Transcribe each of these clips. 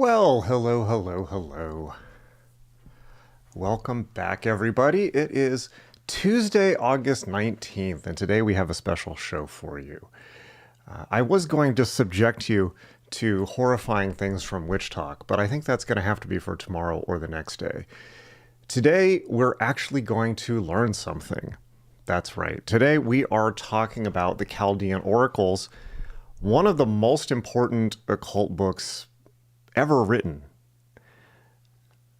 Well, hello. Welcome back, everybody. It is Tuesday, August 19th, and today we have a special show for you. I was going to subject you to horrifying things from Witch Talk, but I think that's going to have to be for tomorrow or the next day. Today, we're actually going to learn something. That's right. Today, we are talking about the Chaldean Oracles, one of the most important occult books ever written.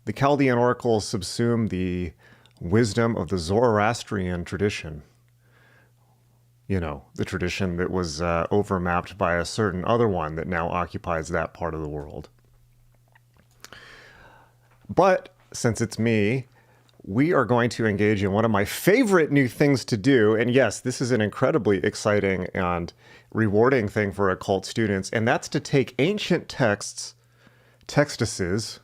The Chaldean Oracles subsume the wisdom of the Zoroastrian tradition. You know, the tradition that was overmapped by a certain other one that now occupies that part of the world. But since it's me, we are going to engage in one of my favorite new things to do. And yes, this is an incredibly exciting and rewarding thing for occult students. And that's to take ancient texts, textuses,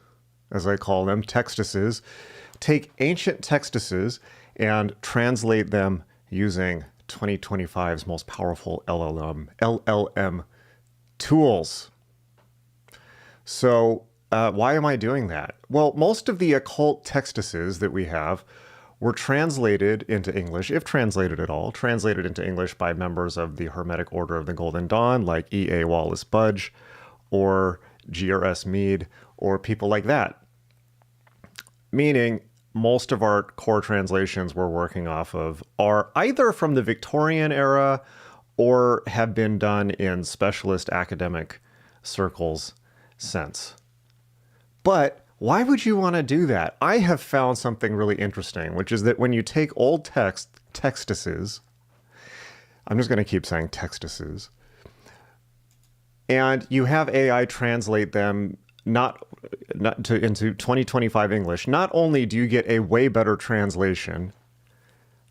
as I call them, textuses, take ancient textuses and translate them using 2025's most powerful LLM tools. So why am I doing that? Well, most of the occult textuses that we have were translated into English, if translated at all, translated into English by members of the Hermetic Order of the Golden Dawn, like E.A. Wallace Budge, or G.R.S. Mead, or people like that. Meaning, most of our core translations we're working off of are either from the Victorian era or have been done in specialist academic circles since. But why would you want to do that? I have found something really interesting, which is that when you take old textuses, I'm just going to keep saying textuses, and you have AI translate them into 2025 English, not only do you get a way better translation,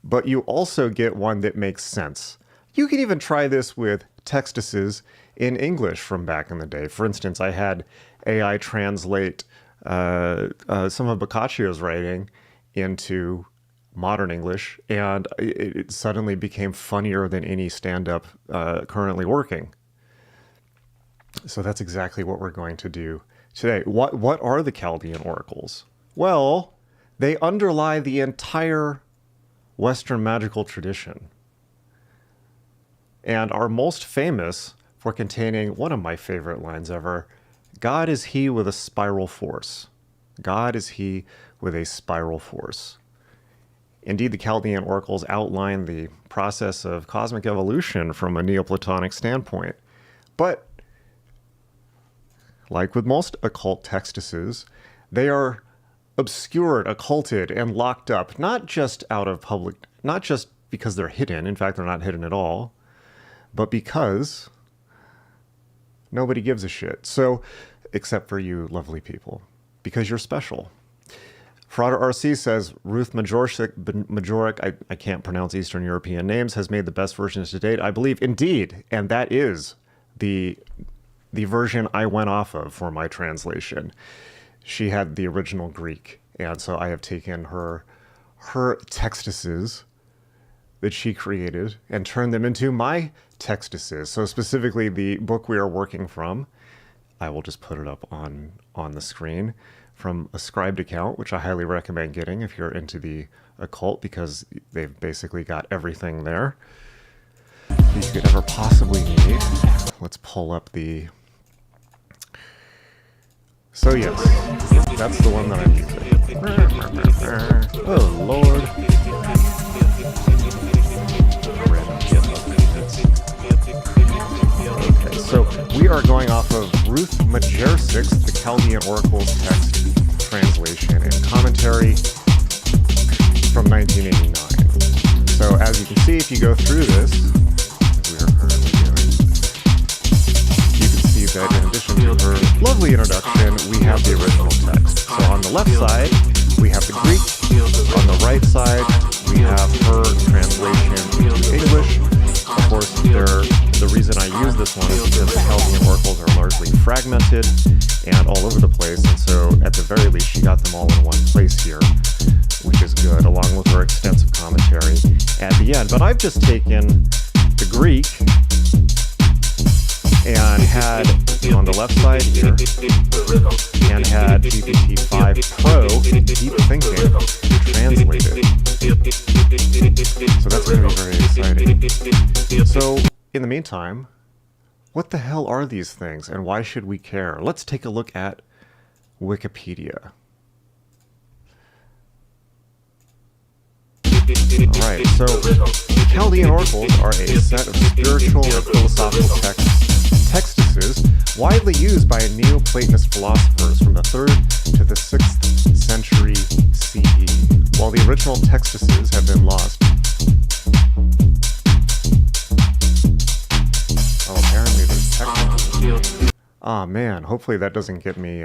but you also get one that makes sense. You can even try this with textuses in English from back in the day. For instance, I had AI translate some of Boccaccio's writing into modern English, and it suddenly became funnier than any stand-up currently working. So that's exactly what we're going to do today. What are the Chaldean Oracles? Well, they underlie the entire Western magical tradition and are most famous for containing one of my favorite lines ever: God is he with a spiral force. God is he with a spiral force. Indeed, the Chaldean Oracles outline the process of cosmic evolution from a Neoplatonic standpoint. But like with most occult textuses, they are obscured, occulted, and locked up, not just because they're hidden, in fact, they're not hidden at all, but because nobody gives a shit. So, except for you lovely people, because you're special. Frauder RC says, Ruth Majoric, I can't pronounce Eastern European names, has made the best versions to date. I believe, indeed, and that is the version I went off of for my translation. She had the original Greek, and so I have taken her textuses that she created and turned them into my textuses. So specifically the book we are working from, I will just put it up on the screen, from a Scribed account, which I highly recommend getting if you're into the occult, because they've basically got everything there that you could ever possibly need. Let's pull up the... So yes, that's the one that I'm using. Oh Lord. Okay, so we are going off of Ruth Majoric's The Chaldean Oracles text translation and commentary from 1989. So as you can see, if you go through this, as we are currently doing, you can see that in addition to her lovely introduction, we have the original text. So on the left side, we have the Greek. On the right side, we have her translation into English. Of course, the reason I use this one is because the Chaldean Oracles are largely fragmented and all over the place, and so at the very least, she got them all in one place here, which is good, along with her extensive commentary at the end. But I've just taken the Greek and had on the left side here, and had GPT-5 Pro Deep Thinking translated. So that's going to be very exciting. So in the meantime, what the hell are these things and why should we care? Let's take a look at Wikipedia. Alright, so Chaldean Oracles are a set of spiritual and philosophical textuses widely used by Neoplatonist philosophers from the 3rd to the 6th century CE. While the original textuses have been lost. Oh, apparently there's text. Oh man, hopefully that doesn't get me,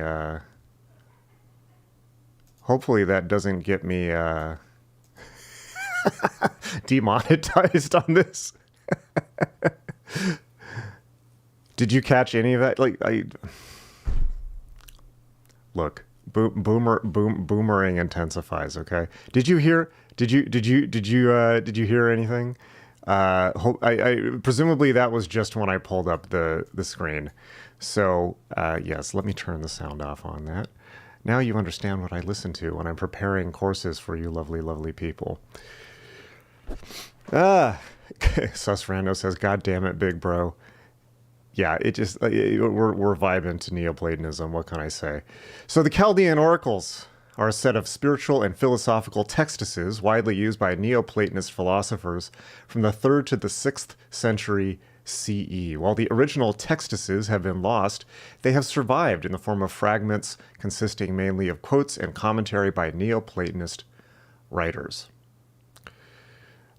demonetized on this. Did you catch any of that? Look, boomerang intensifies. Okay. Did you hear anything? Presumably that was just when I pulled up the screen. So yes, let me turn the sound off on that. Now you understand what I listen to when I'm preparing courses for you lovely, lovely people. Susrando says, "God damn it, big bro." Yeah, it just we're vibing to Neoplatonism. What can I say? So the Chaldean Oracles are a set of spiritual and philosophical textuses widely used by Neoplatonist philosophers from the 3rd to the 6th century CE. While the original textuses have been lost, they have survived in the form of fragments consisting mainly of quotes and commentary by Neoplatonist writers.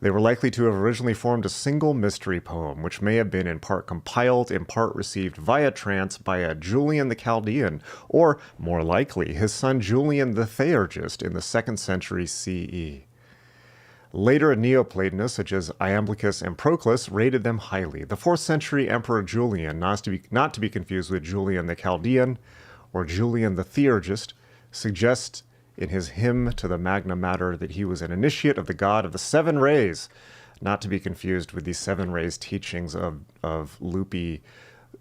They were likely to have originally formed a single mystery poem, which may have been in part compiled, in part received via trance by a Julian the Chaldean, or, more likely, his son Julian the Theurgist in the 2nd century CE. Later Neoplatonists, such as Iamblichus and Proclus, rated them highly. The 4th century Emperor Julian, not to be confused with Julian the Chaldean or Julian the Theurgist, suggests in his hymn to the Magna Mater that he was an initiate of the god of the 7 rays, not to be confused with the 7 rays teachings of loopy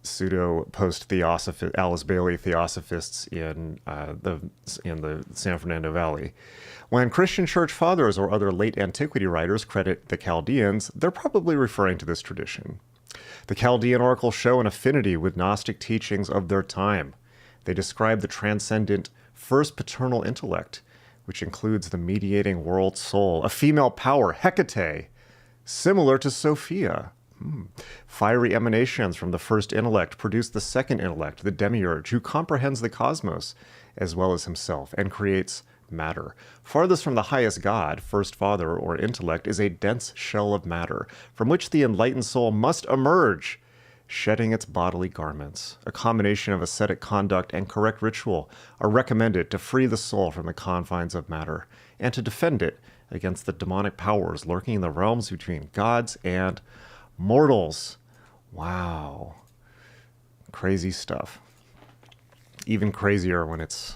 pseudo-post-theosophist Alice Bailey theosophists in the San Fernando Valley. When Christian church fathers or other late antiquity writers credit the Chaldeans, they're probably referring to this tradition. The Chaldean oracles show an affinity with Gnostic teachings of their time. They describe the transcendent first paternal intellect, which includes the mediating world soul, a female power, Hekate, similar to Sophia. Fiery emanations from the first intellect produce the second intellect, the demiurge, who comprehends the cosmos as well as himself and creates matter. Farthest from the highest God, first father or intellect, is a dense shell of matter from which the enlightened soul must emerge, shedding its bodily garments. A combination of ascetic conduct and correct ritual are recommended to free the soul from the confines of matter and to defend it against the demonic powers lurking in the realms between gods and mortals. Wow. Crazy stuff. Even crazier when it's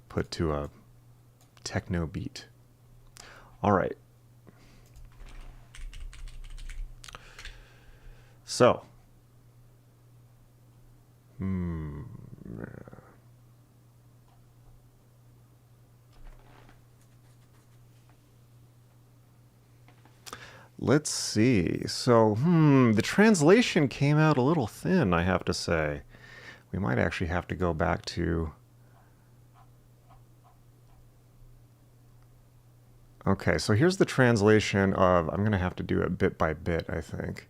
put to a techno beat. All right. So, let's see. So, the translation came out a little thin, I have to say. We might actually have to go back to... Okay, so here's the translation of... I'm going to have to do it bit by bit, I think.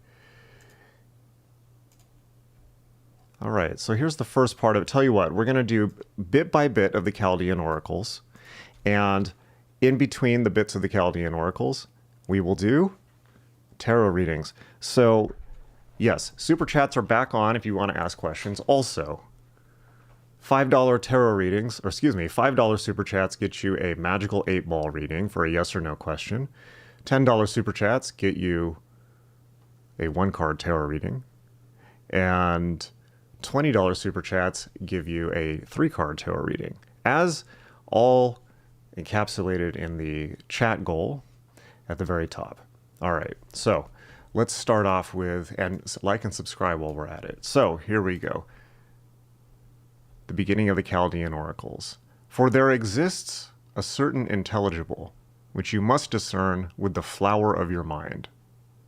All right, so here's the first part of it. Tell you what, we're going to do bit by bit of the Chaldean Oracles. And in between the bits of the Chaldean Oracles, we will do tarot readings. So, yes, Super Chats are back on if you want to ask questions. Also, $5 tarot readings, or excuse me, $5 Super Chats get you a magical 8-ball reading for a yes or no question. $10 Super Chats get you a 1-card tarot reading. And $20 Super Chats give you a 3-card tarot reading. As all encapsulated in the chat goal at the very top. All right, so Let's start off with, and like and subscribe while we're at it. So here we go. The beginning of the Chaldean Oracles. For there exists a certain intelligible, which you must discern with the flower of your mind.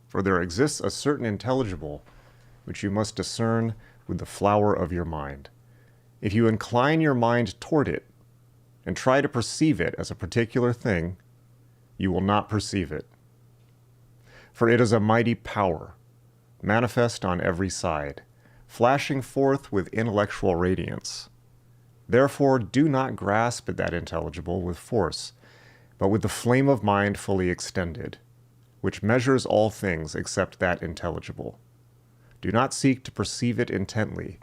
For there exists a certain intelligible, which you must discern with the flower of your mind. If you incline your mind toward it, and try to perceive it as a particular thing, you will not perceive it. For it is a mighty power, manifest on every side, flashing forth with intellectual radiance. Therefore, do not grasp at that intelligible with force, but with the flame of mind fully extended, which measures all things except that intelligible. Do not seek to perceive it intently.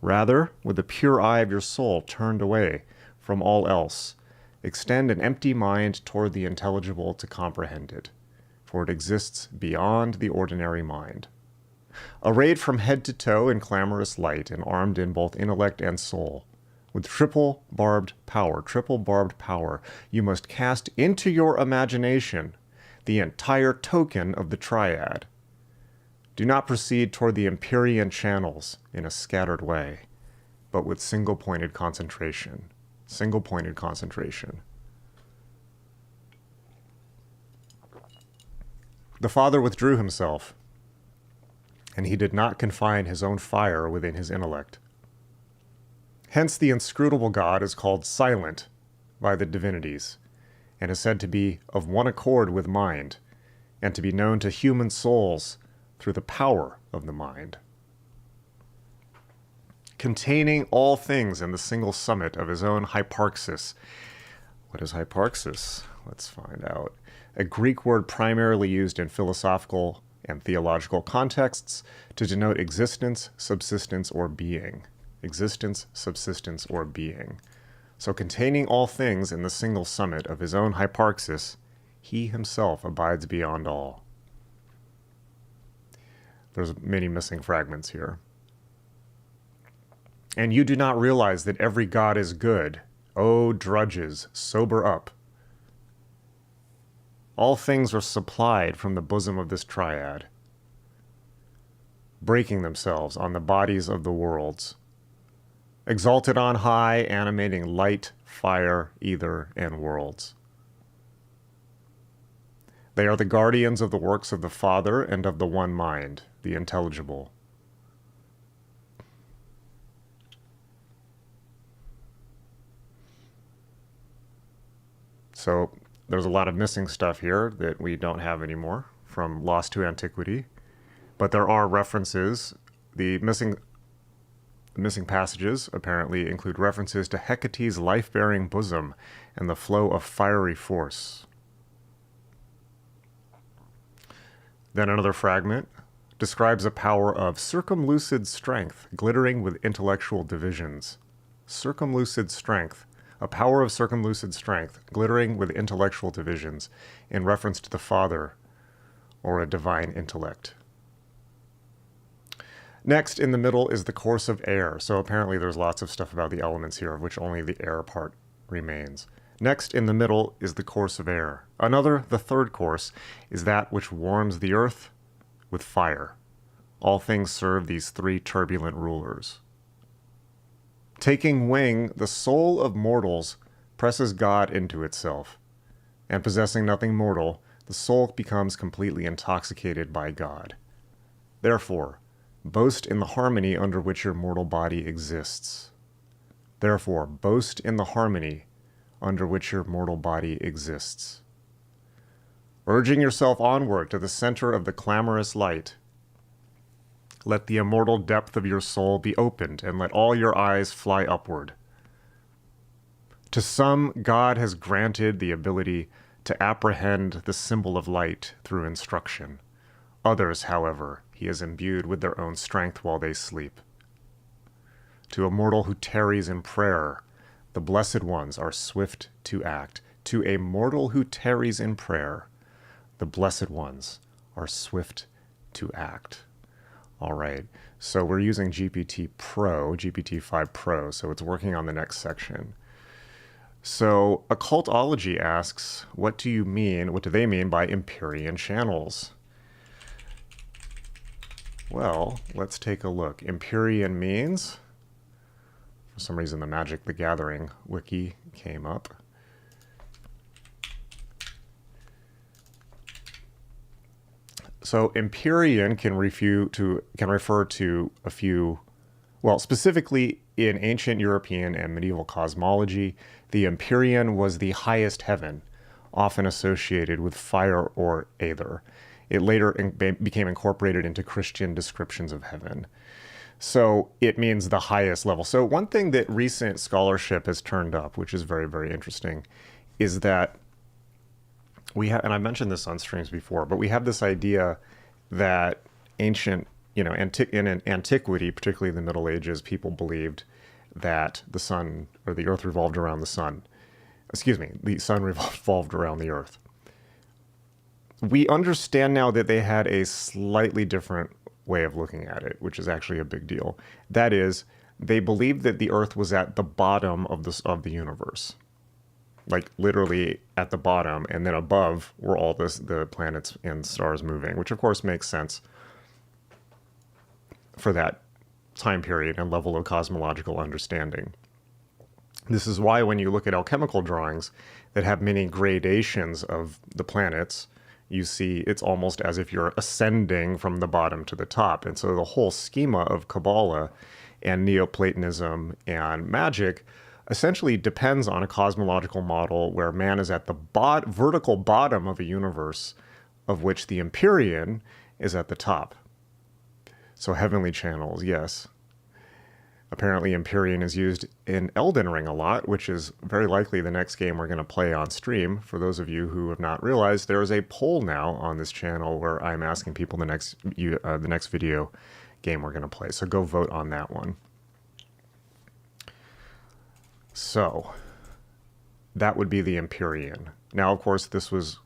Rather, with the pure eye of your soul turned away from all else, extend an empty mind toward the intelligible to comprehend it, for it exists beyond the ordinary mind. Arrayed from head to toe in clamorous light and armed in both intellect and soul, with triple barbed power, you must cast into your imagination the entire token of the triad. Do not proceed toward the Empyrean channels in a scattered way, but with single-pointed concentration. Single-pointed concentration. The Father withdrew himself, and he did not confine his own fire within his intellect. Hence the inscrutable God is called silent by the divinities, and is said to be of one accord with mind, and to be known to human souls through the power of the mind. Containing all things in the single summit of his own hyparxis. What is hyparxis? Let's find out. A Greek word primarily used in philosophical and theological contexts to denote existence, subsistence, or being. Existence, subsistence, or being. So containing all things in the single summit of his own hyparxis, he himself abides beyond all. There's many missing fragments here. And you do not realize that every god is good. O drudges, sober up. All things are supplied from the bosom of this triad, breaking themselves on the bodies of the worlds, exalted on high, animating light, fire, ether, and worlds. They are the guardians of the works of the Father and of the one mind, the intelligible. So there's a lot of missing stuff here that we don't have anymore from Lost to Antiquity, but there are references. The missing passages apparently include references to Hecate's life-bearing bosom and the flow of fiery force. Then another fragment describes a power of circumlucid strength, glittering with intellectual divisions. Circumlucid strength, a power of circumlucid strength, glittering with intellectual divisions, in reference to the Father or a divine intellect. Next, in the middle, is the course of air. So apparently there's lots of stuff about the elements here, of which only the air part remains. Next, in the middle, is the course of air. The third course, is that which warms the earth with fire. All things serve these three turbulent rulers. Taking wing, the soul of mortals presses God into itself, and possessing nothing mortal, the soul becomes completely intoxicated by God. Therefore, boast in the harmony under which your mortal body exists. Therefore, boast in the harmony under which your mortal body exists. Urging yourself onward to the center of the clamorous light, let the immortal depth of your soul be opened, and let all your eyes fly upward. To some, God has granted the ability to apprehend the symbol of light through instruction. Others, however, he has imbued with their own strength while they sleep. To a mortal who tarries in prayer, the blessed ones are swift to act. To a mortal who tarries in prayer, the blessed ones are swift to act. All right, so we're using GPT-5 Pro, so it's working on the next section. So occultology asks, what do they mean by Empyrean channels? Well, let's take a look. Empyrean means, for some reason the Magick the Gathering wiki came up. So Empyrean can refer to a few, well, specifically in ancient European and medieval cosmology, the Empyrean was the highest heaven, often associated with fire or aether. It later became incorporated into Christian descriptions of heaven. So it means the highest level. So one thing that recent scholarship has turned up, which is very, very interesting, is that we have, and I mentioned this on streams before, but we have this idea that ancient, in antiquity, particularly the Middle Ages, people believed that the sun or the earth revolved around the sun. Excuse me, the sun revolved around the earth. We understand now that they had a slightly different way of looking at it, which is actually a big deal. That is, they believed that the earth was at the bottom of the universe. Like literally at the bottom, and then above were all the planets and stars moving, which of course makes sense for that time period and level of cosmological understanding. This is why when you look at alchemical drawings that have many gradations of the planets, you see it's almost as if you're ascending from the bottom to the top. And so the whole schema of Kabbalah and Neoplatonism and Magick essentially depends on a cosmological model where man is at the vertical bottom of a universe, of which the Empyrean is at the top. So heavenly channels, yes. Apparently Empyrean is used in Elden Ring a lot, which is very likely the next game we're going to play on stream. For those of you who have not realized, there is a poll now on this channel where I'm asking people the next video game we're going to play. So go vote on that one. So that would be the Empyrean. Now, of course, this was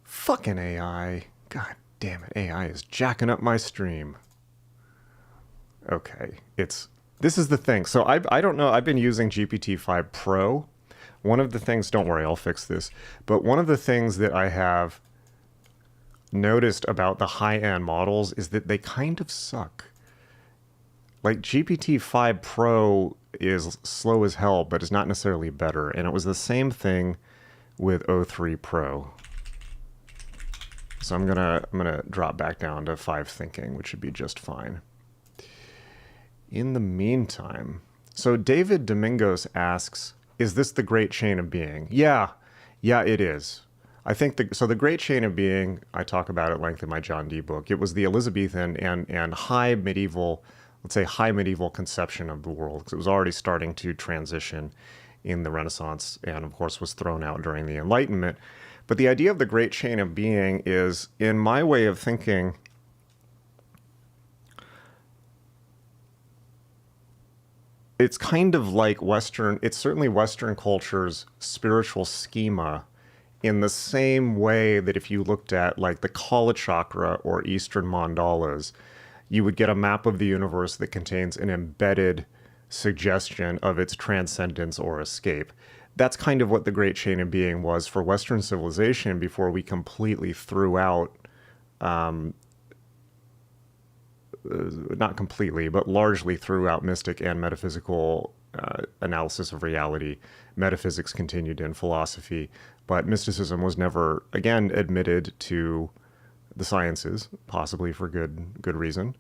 fucking AI. God damn it, AI is jacking up my stream. Okay, this is the thing. So I don't know, I've been using GPT-5 Pro. One of the things, don't worry, I'll fix this. But one of the things that I have noticed about the high-end models is that they kind of suck. Like GPT-5 Pro is slow as hell, but is not necessarily better. And it was the same thing with O3 Pro. So I'm gonna drop back down to 5 thinking, which should be just fine. In the meantime, so David Domingos asks, is this the Great Chain of Being? Yeah, it is. I think the Great Chain of Being, I talk about at length in my John Dee book. It was the Elizabethan and high medieval, let's say high medieval conception of the world, because it was already starting to transition in the Renaissance and of course was thrown out during the Enlightenment. But the idea of the Great Chain of Being is, in my way of thinking, it's kind of like it's certainly Western culture's spiritual schema, in the same way that if you looked at like the Kala Chakra or Eastern mandalas, you would get a map of the universe that contains an embedded suggestion of its transcendence or escape. That's kind of what the Great Chain of Being was for Western civilization before we completely threw out not completely, but largely throughout mystic and metaphysical analysis of reality. Metaphysics continued in philosophy, but mysticism was never, again, admitted to the sciences, possibly for good reason.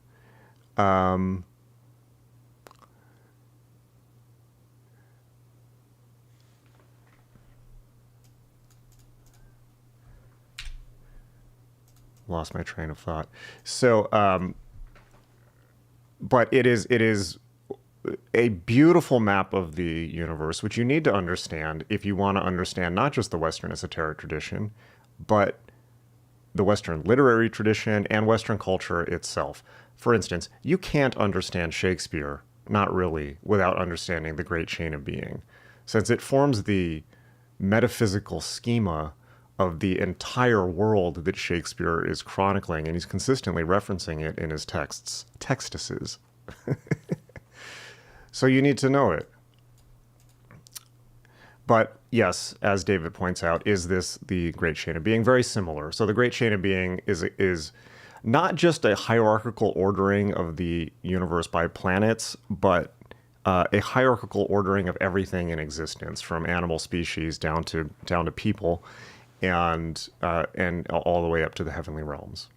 Lost my train of thought. So, but it is a beautiful map of the universe, which you need to understand if you want to understand not just the Western esoteric tradition, but the Western literary tradition and Western culture itself. For instance, you can't understand Shakespeare, not really, without understanding the Great Chain of Being, since it forms the metaphysical schema of the entire world that Shakespeare is chronicling, and he's consistently referencing it in his textuses. So you need to know it. But yes, as David points out, is this the Great Chain of Being? Very similar. So the Great Chain of Being is not just a hierarchical ordering of the universe by planets, but a hierarchical ordering of everything in existence, from animal species down to people, and all the way up to the heavenly realms.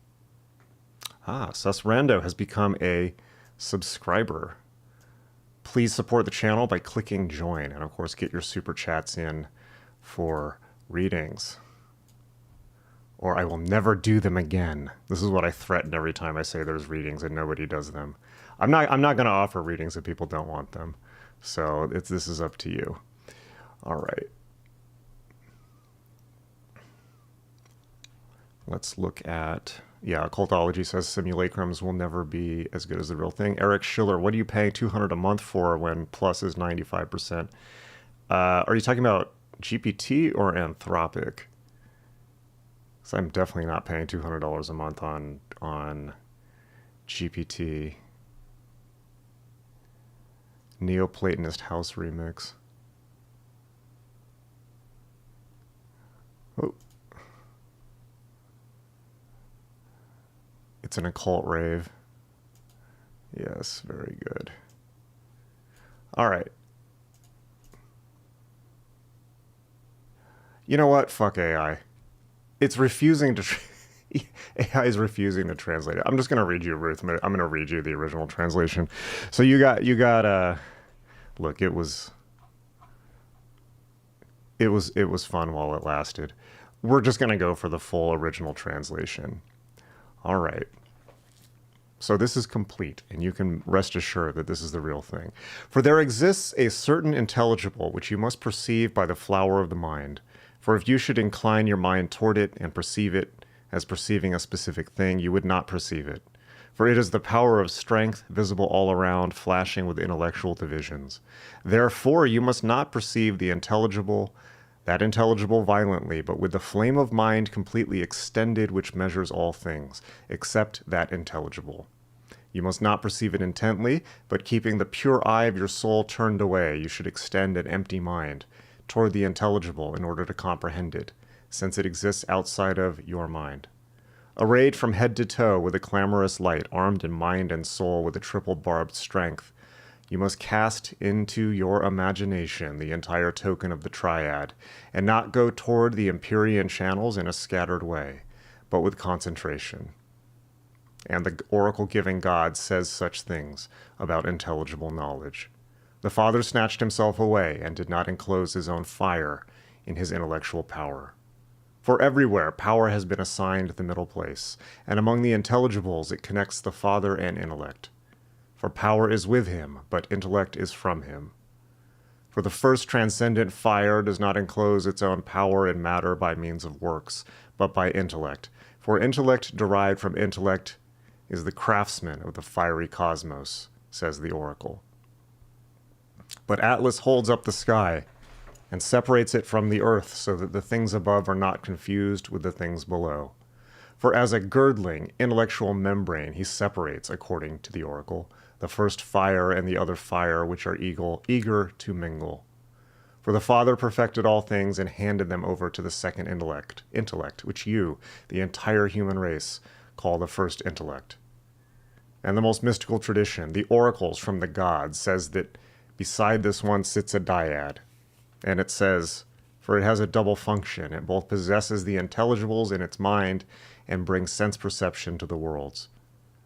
Susrando has become a subscriber. Please support the channel by clicking join, and of course get your super chats in for readings, or I will never do them again. This is what I threaten every time I say there's readings and nobody does them. I'm not going to offer readings if people don't want them. So this is up to you. All right. Let's look at, Occultology says simulacrums will never be as good as the real thing. Eric Schiller, what are you paying $200 a month for when plus is 95%? Are you talking about GPT or Anthropic? So I'm definitely not paying $200 a month on GPT. Neoplatonist House Remix. Oh. It's an occult rave. Yes, very good. All right. You know what? Fuck AI. It's refusing to... AI is refusing to translate it. I'm just going to read you, Ruth. I'm going to read you the original translation. So you got look, it was fun while it lasted. We're just going to go for the full original translation. All right. So this is complete, and you can rest assured that this is the real thing. For there exists a certain intelligible which you must perceive by the flower of the mind. For if you should incline your mind toward it and perceive it as perceiving a specific thing, you would not perceive it. For it is the power of strength, visible all around, flashing with intellectual divisions. Therefore you must not perceive that intelligible violently, but with the flame of mind completely extended, which measures all things, except that intelligible. You must not perceive it intently, but keeping the pure eye of your soul turned away, you should extend an empty mind toward the intelligible in order to comprehend it, since it exists outside of your mind. Arrayed from head to toe with a clamorous light, armed in mind and soul with a triple-barbed strength, you must cast into your imagination the entire token of the triad, and not go toward the Empyrean channels in a scattered way, but with concentration. And the oracle-giving God says such things about intelligible knowledge. The Father snatched himself away and did not enclose his own fire in his intellectual power. For everywhere power has been assigned the middle place, and among the intelligibles it connects the Father and intellect. For power is with him, but intellect is from him. For the first transcendent fire does not enclose its own power in matter by means of works, but by intellect. For intellect derived from intellect is the craftsman of the fiery cosmos, says the oracle. But Atlas holds up the sky and separates it from the earth so that the things above are not confused with the things below. For as a girdling, intellectual membrane he separates, according to the oracle, the first fire and the other fire which are eager to mingle. For the Father perfected all things and handed them over to the second intellect, which you, the entire human race, call the first intellect. And the most mystical tradition, the oracles from the gods, says that beside this one sits a dyad. And it says, for it has a double function. It both possesses the intelligibles in its mind and brings sense perception to the worlds.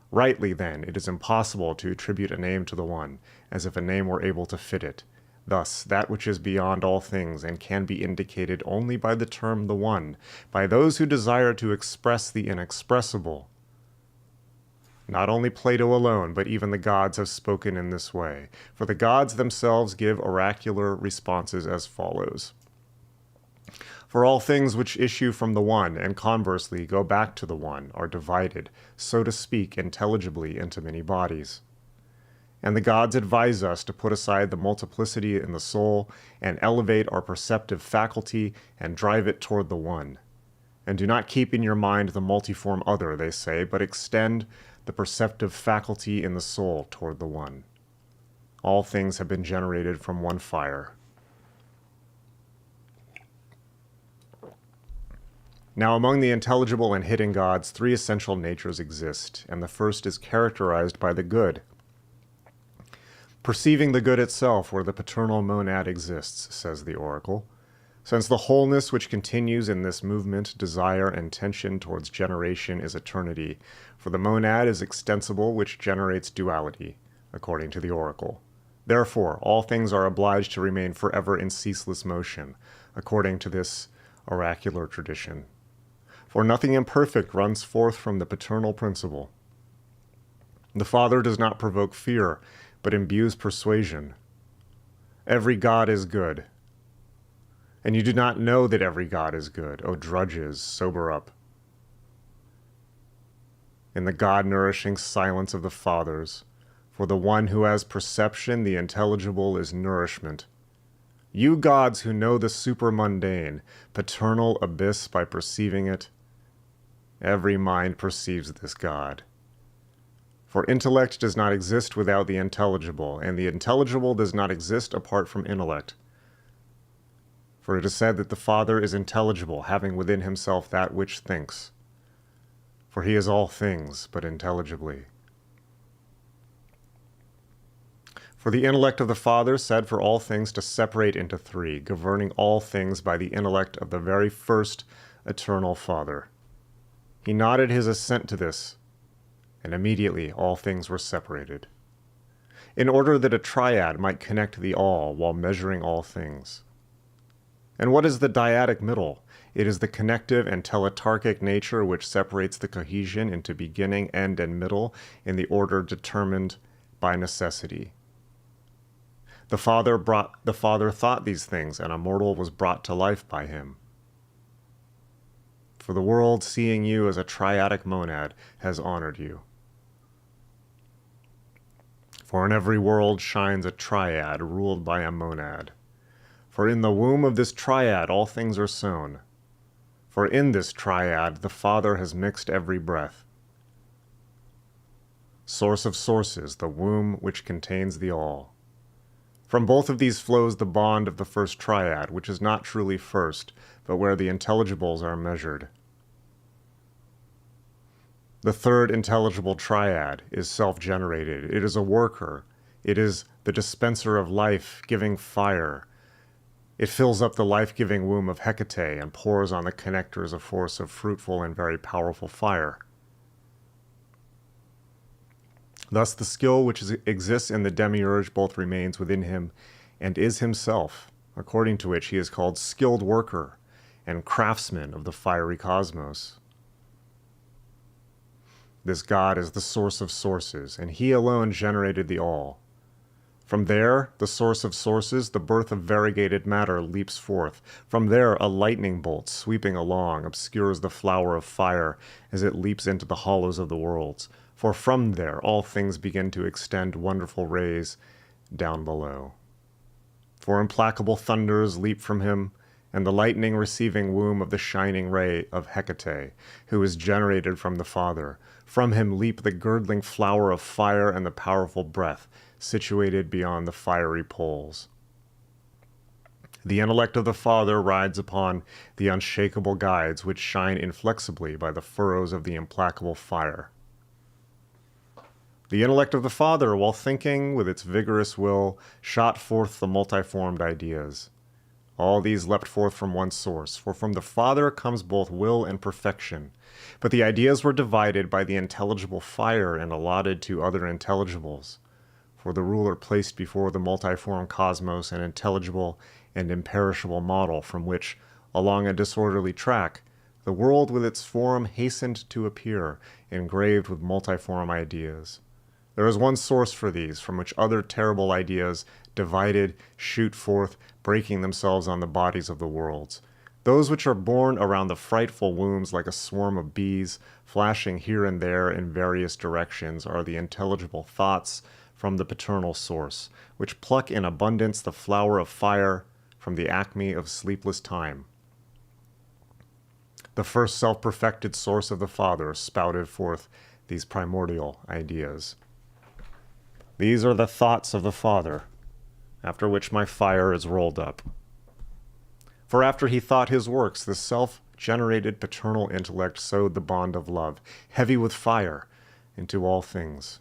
Rightly, then, it is impossible to attribute a name to the one, as if a name were able to fit it. Thus, that which is beyond all things and can be indicated only by the term the one, by those who desire to express the inexpressible. Not only Plato alone, but even the gods have spoken in this way, for the gods themselves give oracular responses as follows. For all things which issue from the one, and conversely go back to the one, are divided, so to speak, intelligibly into many bodies. And the gods advise us to put aside the multiplicity in the soul, and elevate our perceptive faculty, and drive it toward the one. And do not keep in your mind the multiform other, they say, but extend the perceptive faculty in the soul toward the one. All things have been generated from one fire. Now, among the intelligible and hidden gods, three essential natures exist, and the first is characterized by the good. Perceiving the good itself where the paternal monad exists, says the oracle, since the wholeness which continues in this movement, desire, and tension towards generation is eternity, for the monad is extensible which generates duality, according to the oracle. Therefore, all things are obliged to remain forever in ceaseless motion, according to this oracular tradition. For nothing imperfect runs forth from the paternal principle. The Father does not provoke fear, but imbues persuasion. Every god is good. And you do not know that every god is good. O drudges, sober up. In the God-nourishing silence of the fathers, for the one who has perception, the intelligible is nourishment. You gods who know the supermundane, paternal abyss by perceiving it, every mind perceives this God. For intellect does not exist without the intelligible, and the intelligible does not exist apart from intellect. For it is said that the Father is intelligible, having within himself that which thinks. For he is all things, but intelligibly. For the intellect of the Father said for all things to separate into three, governing all things by the intellect of the very first eternal Father. He nodded his assent to this, and immediately all things were separated, in order that a triad might connect the all while measuring all things. And what is the dyadic middle? It is the connective and teletarchic nature which separates the cohesion into beginning, end, and middle in the order determined by necessity. The Father thought these things, and a mortal was brought to life by him. For the world, seeing you as a triadic monad, has honored you. For in every world shines a triad ruled by a monad. For in the womb of this triad all things are sown. For in this triad the Father has mixed every breath. Source of sources, the womb which contains the all. From both of these flows the bond of the first triad, which is not truly first, but where the intelligibles are measured. The third intelligible triad is self-generated. It is a worker. It is the dispenser of life, giving fire. It fills up the life-giving womb of Hekate and pours on the connectors a force of fruitful and very powerful fire. Thus the skill which exists in the demiurge both remains within him and is himself, according to which he is called skilled worker and craftsman of the fiery cosmos. This God is the source of sources, and he alone generated the all. From there, the source of sources, the birth of variegated matter leaps forth. From there, a lightning bolt, sweeping along, obscures the flower of fire as it leaps into the hollows of the worlds. For from there, all things begin to extend wonderful rays down below. For implacable thunders leap from him, and the lightning receiving womb of the shining ray of Hekate, who is generated from the Father. From him leap the girdling flower of fire and the powerful breath, situated beyond the fiery poles. The intellect of the Father rides upon the unshakable guides which shine inflexibly by the furrows of the implacable fire. The intellect of the Father, while thinking with its vigorous will, shot forth the multiformed ideas. All these leapt forth from one source, for from the Father comes both will and perfection. But the ideas were divided by the intelligible fire and allotted to other intelligibles. For the ruler placed before the multiform cosmos an intelligible and imperishable model from which, along a disorderly track, the world with its form hastened to appear, engraved with multiform ideas. There is one source for these, from which other terrible ideas, divided, shoot forth, breaking themselves on the bodies of the worlds. Those which are born around the frightful wombs like a swarm of bees, flashing here and there in various directions, are the intelligible thoughts from the paternal source, which pluck in abundance the flower of fire from the acme of sleepless time. The first self-perfected source of the Father spouted forth these primordial ideas. These are the thoughts of the Father, after which my fire is rolled up. For after he thought his works, the self generated paternal intellect sowed the bond of love, heavy with fire, into all things,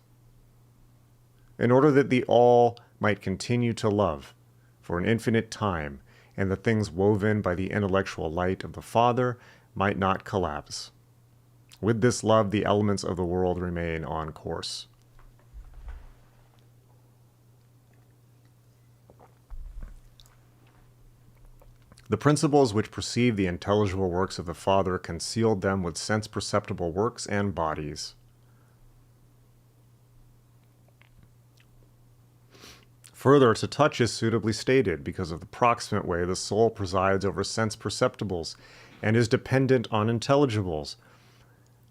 in order that the all might continue to love for an infinite time, and the things woven by the intellectual light of the Father might not collapse. With this love, the elements of the world remain on course. The principles which perceive the intelligible works of the Father concealed them with sense-perceptible works and bodies. Further, to touch is suitably stated because of the proximate way the soul presides over sense-perceptibles and is dependent on intelligibles,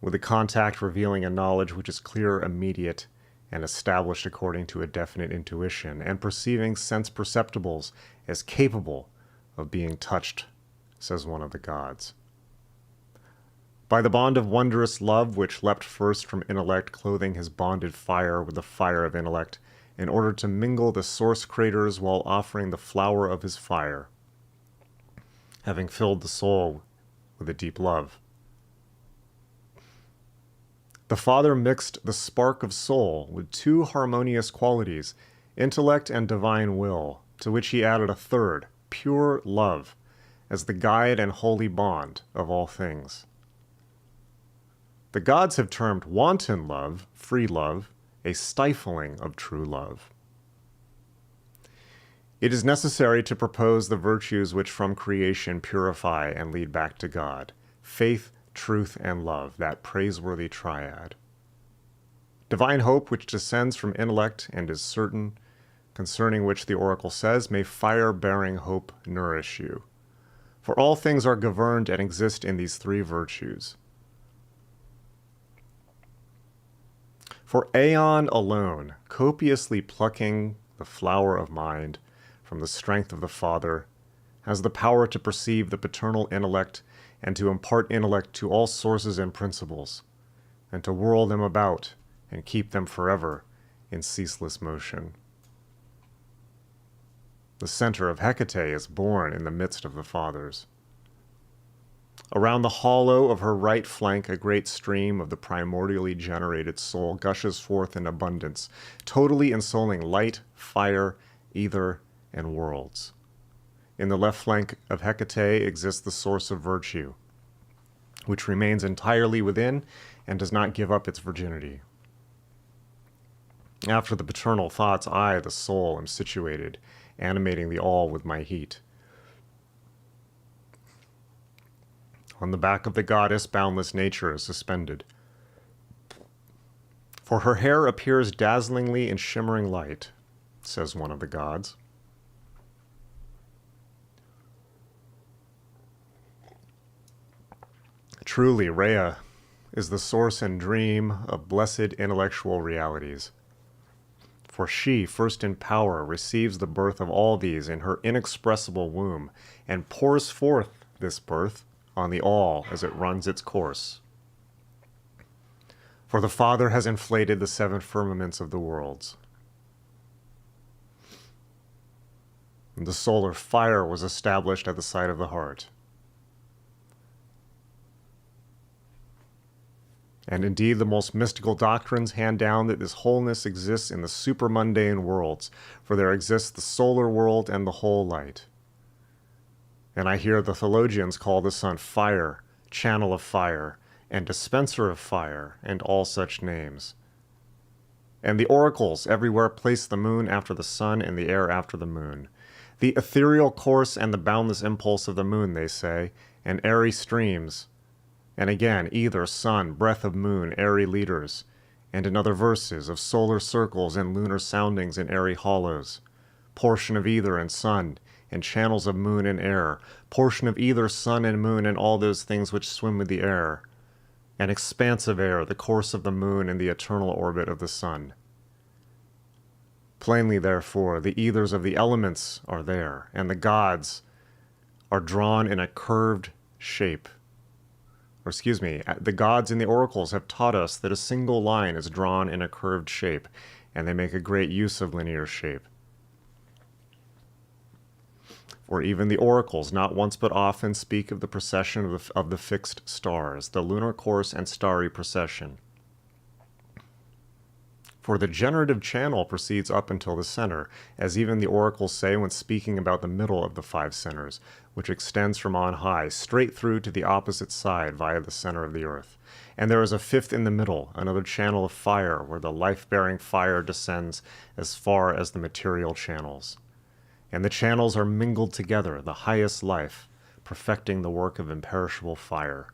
with the contact revealing a knowledge which is clear, immediate, and established according to a definite intuition, and perceiving sense-perceptibles as capable of being touched, says one of the gods. By the bond of wondrous love which leapt first from intellect, clothing his bonded fire with the fire of intellect, in order to mingle the source craters while offering the flower of his fire, having filled the soul with a deep love. The Father mixed the spark of soul with two harmonious qualities, intellect and divine will, to which he added a third, pure love, as the guide and holy bond of all things. The gods have termed wanton love, free love, a stifling of true love. It is necessary to propose the virtues which from creation purify and lead back to God: faith, truth, and love, that praiseworthy triad. Divine hope, which descends from intellect and is certain, concerning which the oracle says, may fire-bearing hope nourish you. For all things are governed and exist in these three virtues. For aeon alone, copiously plucking the flower of mind from the strength of the Father, has the power to perceive the paternal intellect and to impart intellect to all sources and principles, and to whirl them about and keep them forever in ceaseless motion. The center of Hekate is born in the midst of the Fathers. Around the hollow of her right flank, a great stream of the primordially generated soul gushes forth in abundance, totally ensouling light, fire, ether, and worlds. In the left flank of Hekate exists the source of virtue, which remains entirely within and does not give up its virginity. After the paternal thoughts, I, the soul, am situated, animating the all with my heat. On the back of the goddess, boundless nature is suspended. For her hair appears dazzlingly in shimmering light, says one of the gods. Truly, Rhea is the source and dream of blessed intellectual realities. For she, first in power, receives the birth of all these in her inexpressible womb, and pours forth this birth on the all as it runs its course. For the Father has inflated the seven firmaments of the worlds. And the solar fire was established at the side of the heart. And indeed, the most mystical doctrines hand down that this wholeness exists in the supermundane worlds, for there exists the solar world and the whole light. And I hear the theologians call the sun fire, channel of fire, and dispenser of fire, and all such names. And the oracles everywhere place the moon after the sun and the air after the moon. The ethereal course and the boundless impulse of the moon, they say, and airy streams. And again, either sun, breath of moon, airy leaders, and in other verses of solar circles and lunar soundings in airy hollows, portion of either and sun, and channels of moon and air, portion of either sun and moon and all those things which swim with the air, an expanse of air, the course of the moon and the eternal orbit of the sun. Plainly, therefore, the ethers of the elements are there, and the gods are drawn in a curved shape. The gods in the oracles have taught us that a single line is drawn in a curved shape, and they make a great use of linear shape. For even the oracles, not once but often, speak of the procession of the fixed stars, the lunar course and starry procession. For the generative channel proceeds up until the center, as even the oracles say when speaking about the middle of the 5 centers, which extends from on high, straight through to the opposite side via the center of the earth. And there is a 5th in the middle, another channel of fire, where the life-bearing fire descends as far as the material channels. And the channels are mingled together, the highest life, perfecting the work of imperishable fire.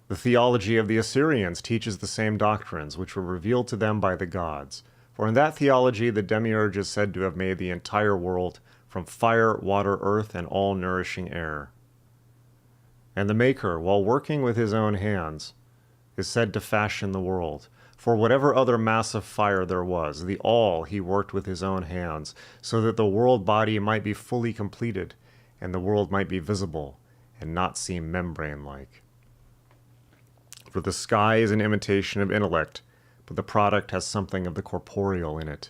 The theology of the Assyrians teaches the same doctrines, which were revealed to them by the gods. For in that theology, the demiurge is said to have made the entire world from fire, water, earth, and all nourishing air. And the Maker, while working with his own hands, is said to fashion the world. For whatever other mass of fire there was, the all he worked with his own hands, so that the world body might be fully completed, and the world might be visible, and not seem membrane-like. For the sky is an imitation of intellect, but the product has something of the corporeal in it.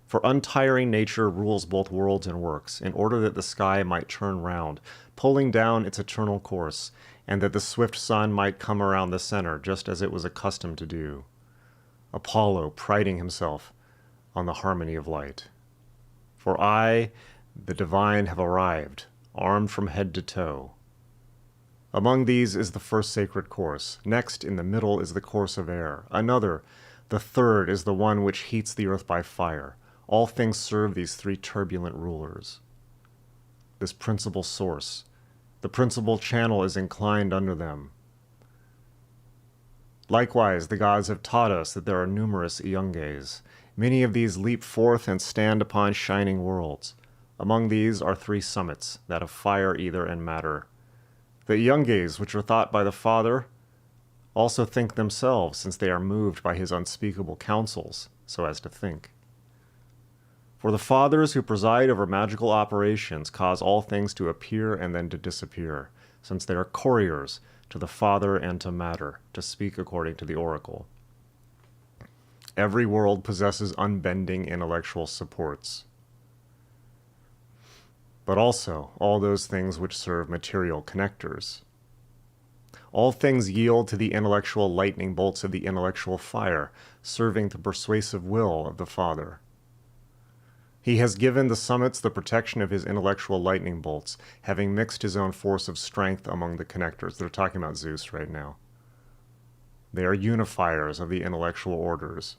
For untiring nature rules both worlds and works, in order that the sky might turn round, pulling down its eternal course, and that the swift sun might come around the center, just as it was accustomed to do. Apollo priding himself on the harmony of light. For I, the divine, have arrived, armed from head to toe. Among these is the first sacred course. Next, in the middle, is the course of air. Another, the third, is the one which heats the earth by fire. All things serve these 3 turbulent rulers. This principal source, the principal channel, is inclined under them. Likewise, the gods have taught us that there are numerous Iunges. Many of these leap forth and stand upon shining worlds. Among these are 3 summits, that of fire, ether, and matter. The Iunges, which are thought by the Father, also think themselves, since they are moved by his unspeakable counsels, so as to think. For the fathers who preside over magical operations cause all things to appear and then to disappear, since they are couriers to the Father and to matter, to speak according to the oracle. Every world possesses unbending intellectual supports, but also all those things which serve material connectors. All things yield to the intellectual lightning bolts of the intellectual fire, serving the persuasive will of the Father. He has given the summits the protection of his intellectual lightning bolts, having mixed his own force of strength among the connectors. They're talking about Zeus right now. They are unifiers of the intellectual orders.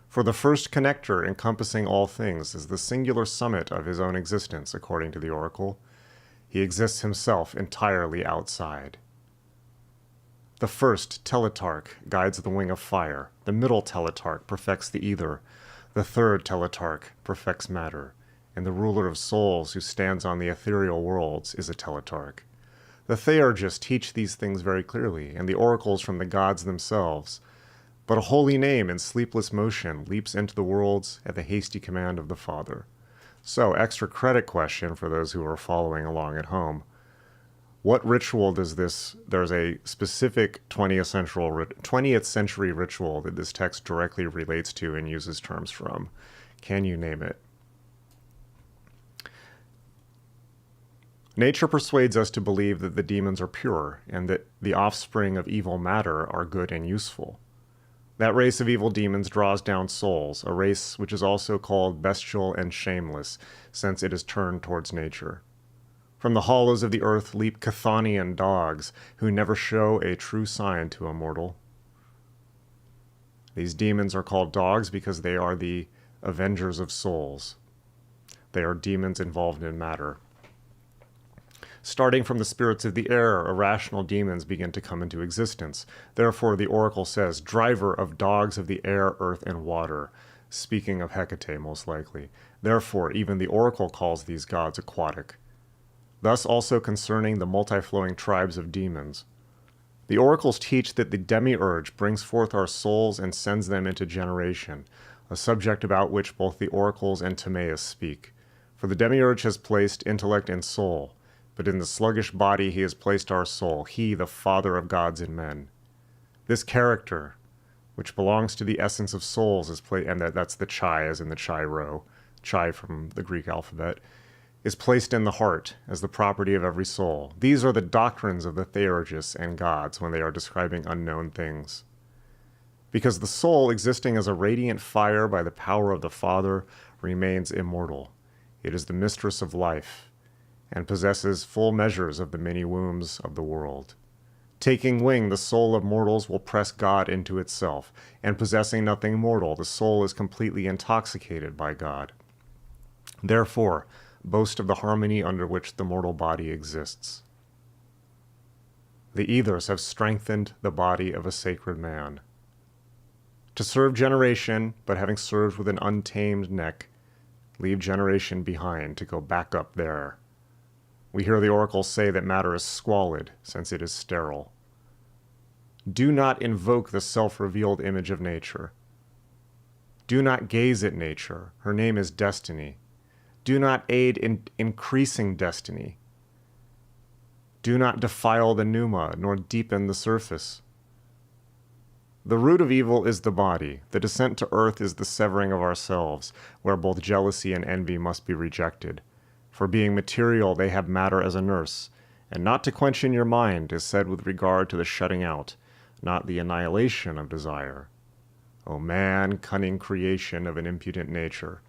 For the first connector encompassing all things is the singular summit of his own existence, according to the oracle. He exists himself entirely outside. The first teletarch guides the wing of fire. The middle teletarch perfects the ether. The third teletarch perfects matter. And the ruler of souls who stands on the ethereal worlds is a teletarch. The Theurgist teach these things very clearly, and the oracles from the gods themselves. But a holy name in sleepless motion leaps into the worlds at the hasty command of the Father. So, extra credit question for those who are following along at home. What ritual does this, there's a specific 20th century ritual that this text directly relates to and uses terms from. Can you name it? Nature persuades us to believe that the demons are pure and that the offspring of evil matter are good and useful. That race of evil demons draws down souls, a race which is also called bestial and shameless, since it is turned towards nature. From the hollows of the earth leap Chthonian dogs, who never show a true sign to a mortal. These demons are called dogs because they are the avengers of souls. They are demons involved in matter. Starting from the spirits of the air, irrational demons begin to come into existence. Therefore, the oracle says, driver of dogs of the air, earth, and water, speaking of Hekate, most likely. Therefore, even the oracle calls these gods aquatic. Thus also concerning the multi-flowing tribes of demons. The oracles teach that the demiurge brings forth our souls and sends them into generation, a subject about which both the oracles and Timaeus speak. For the demiurge has placed intellect and soul, but in the sluggish body he has placed our soul, he, the father of gods and men. This character, which belongs to the essence of souls, is and that's the chai, as in the chai row, chi from the Greek alphabet, is placed in the heart as the property of every soul. These are the doctrines of the Theurgists and gods when they are describing unknown things. Because the soul, existing as a radiant fire by the power of the Father, remains immortal. It is the mistress of life, and possesses full measures of the many wombs of the world. Taking wing, the soul of mortals will press God into itself, and possessing nothing mortal, the soul is completely intoxicated by God. Therefore, boast of the harmony under which the mortal body exists. The ethers have strengthened the body of a sacred man. To serve generation, but having served with an untamed neck, leave generation behind to go back up there. We hear the oracles say that matter is squalid, since it is sterile. Do not invoke the self-revealed image of nature. Do not gaze at nature. Her name is destiny. Do not aid in increasing destiny. Do not defile the pneuma, nor deepen the surface. The root of evil is the body. The descent to earth is the severing of ourselves, where both jealousy and envy must be rejected. For being material, they have matter as a nurse, and not to quench in your mind is said with regard to the shutting out, not the annihilation of desire. O man, cunning creation of an impudent nature,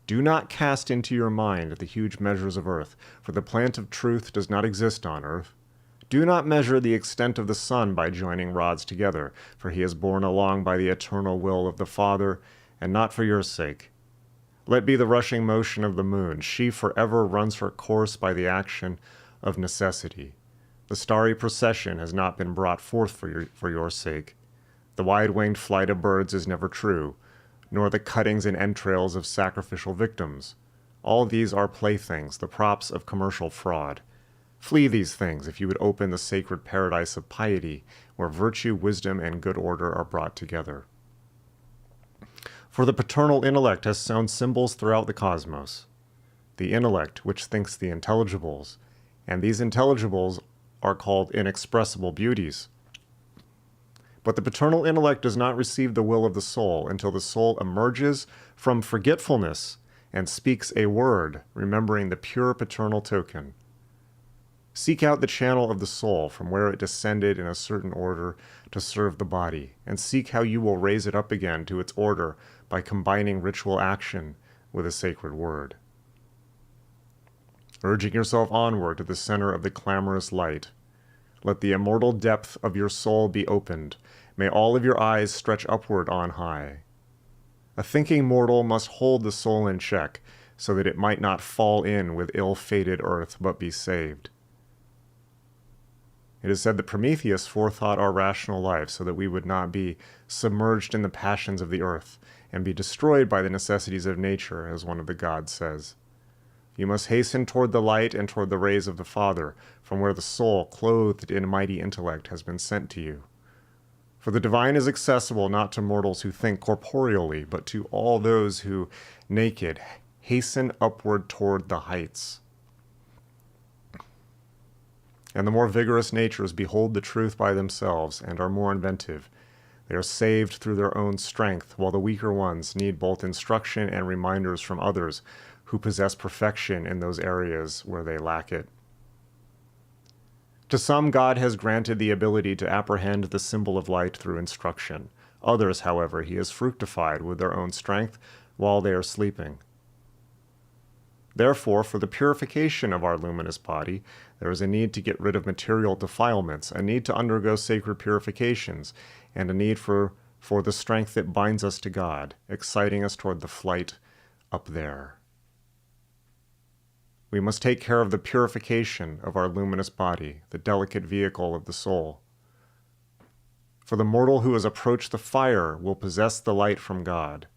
do not cast into your mind the huge measures of earth, for the plant of truth does not exist on earth. Do not measure the extent of the sun by joining rods together, for he is borne along by the eternal will of the Father, and not for your sake. Let be the rushing motion of the moon. She forever runs her course by the action of necessity. The starry procession has not been brought forth for your sake. The wide-winged flight of birds is never true, nor the cuttings and entrails of sacrificial victims. All these are playthings, the props of commercial fraud. Flee these things if you would open the sacred paradise of piety, where virtue, wisdom, and good order are brought together. For the paternal intellect has sown symbols throughout the cosmos. The intellect, which thinks the intelligibles, and these intelligibles are called inexpressible beauties. But the paternal intellect does not receive the will of the soul until the soul emerges from forgetfulness and speaks a word, remembering the pure paternal token. Seek out the channel of the soul from where it descended in a certain order to serve the body, and seek how you will raise it up again to its order by combining ritual action with a sacred word. Urging yourself onward to the center of the clamorous light, let the immortal depth of your soul be opened. May all of your eyes stretch upward on high. A thinking mortal must hold the soul in check, so that it might not fall in with ill-fated earth, but be saved. It is said that Prometheus forethought our rational life so that we would not be submerged in the passions of the earth and be destroyed by the necessities of nature, as one of the gods says. You must hasten toward the light and toward the rays of the Father, from where the soul, clothed in mighty intellect, has been sent to you. For the divine is accessible not to mortals who think corporeally, but to all those who, naked, hasten upward toward the heights. And the more vigorous natures behold the truth by themselves and are more inventive. They are saved through their own strength, while the weaker ones need both instruction and reminders from others who possess perfection in those areas where they lack it. To some, God has granted the ability to apprehend the symbol of light through instruction. Others, however, he has fructified with their own strength while they are sleeping. Therefore, for the purification of our luminous body, there is a need to get rid of material defilements, a need to undergo sacred purifications, and a need for the strength that binds us to God, exciting us toward the flight up there. We must take care of the purification of our luminous body, the delicate vehicle of the soul. For the mortal who has approached the fire will possess the light from God.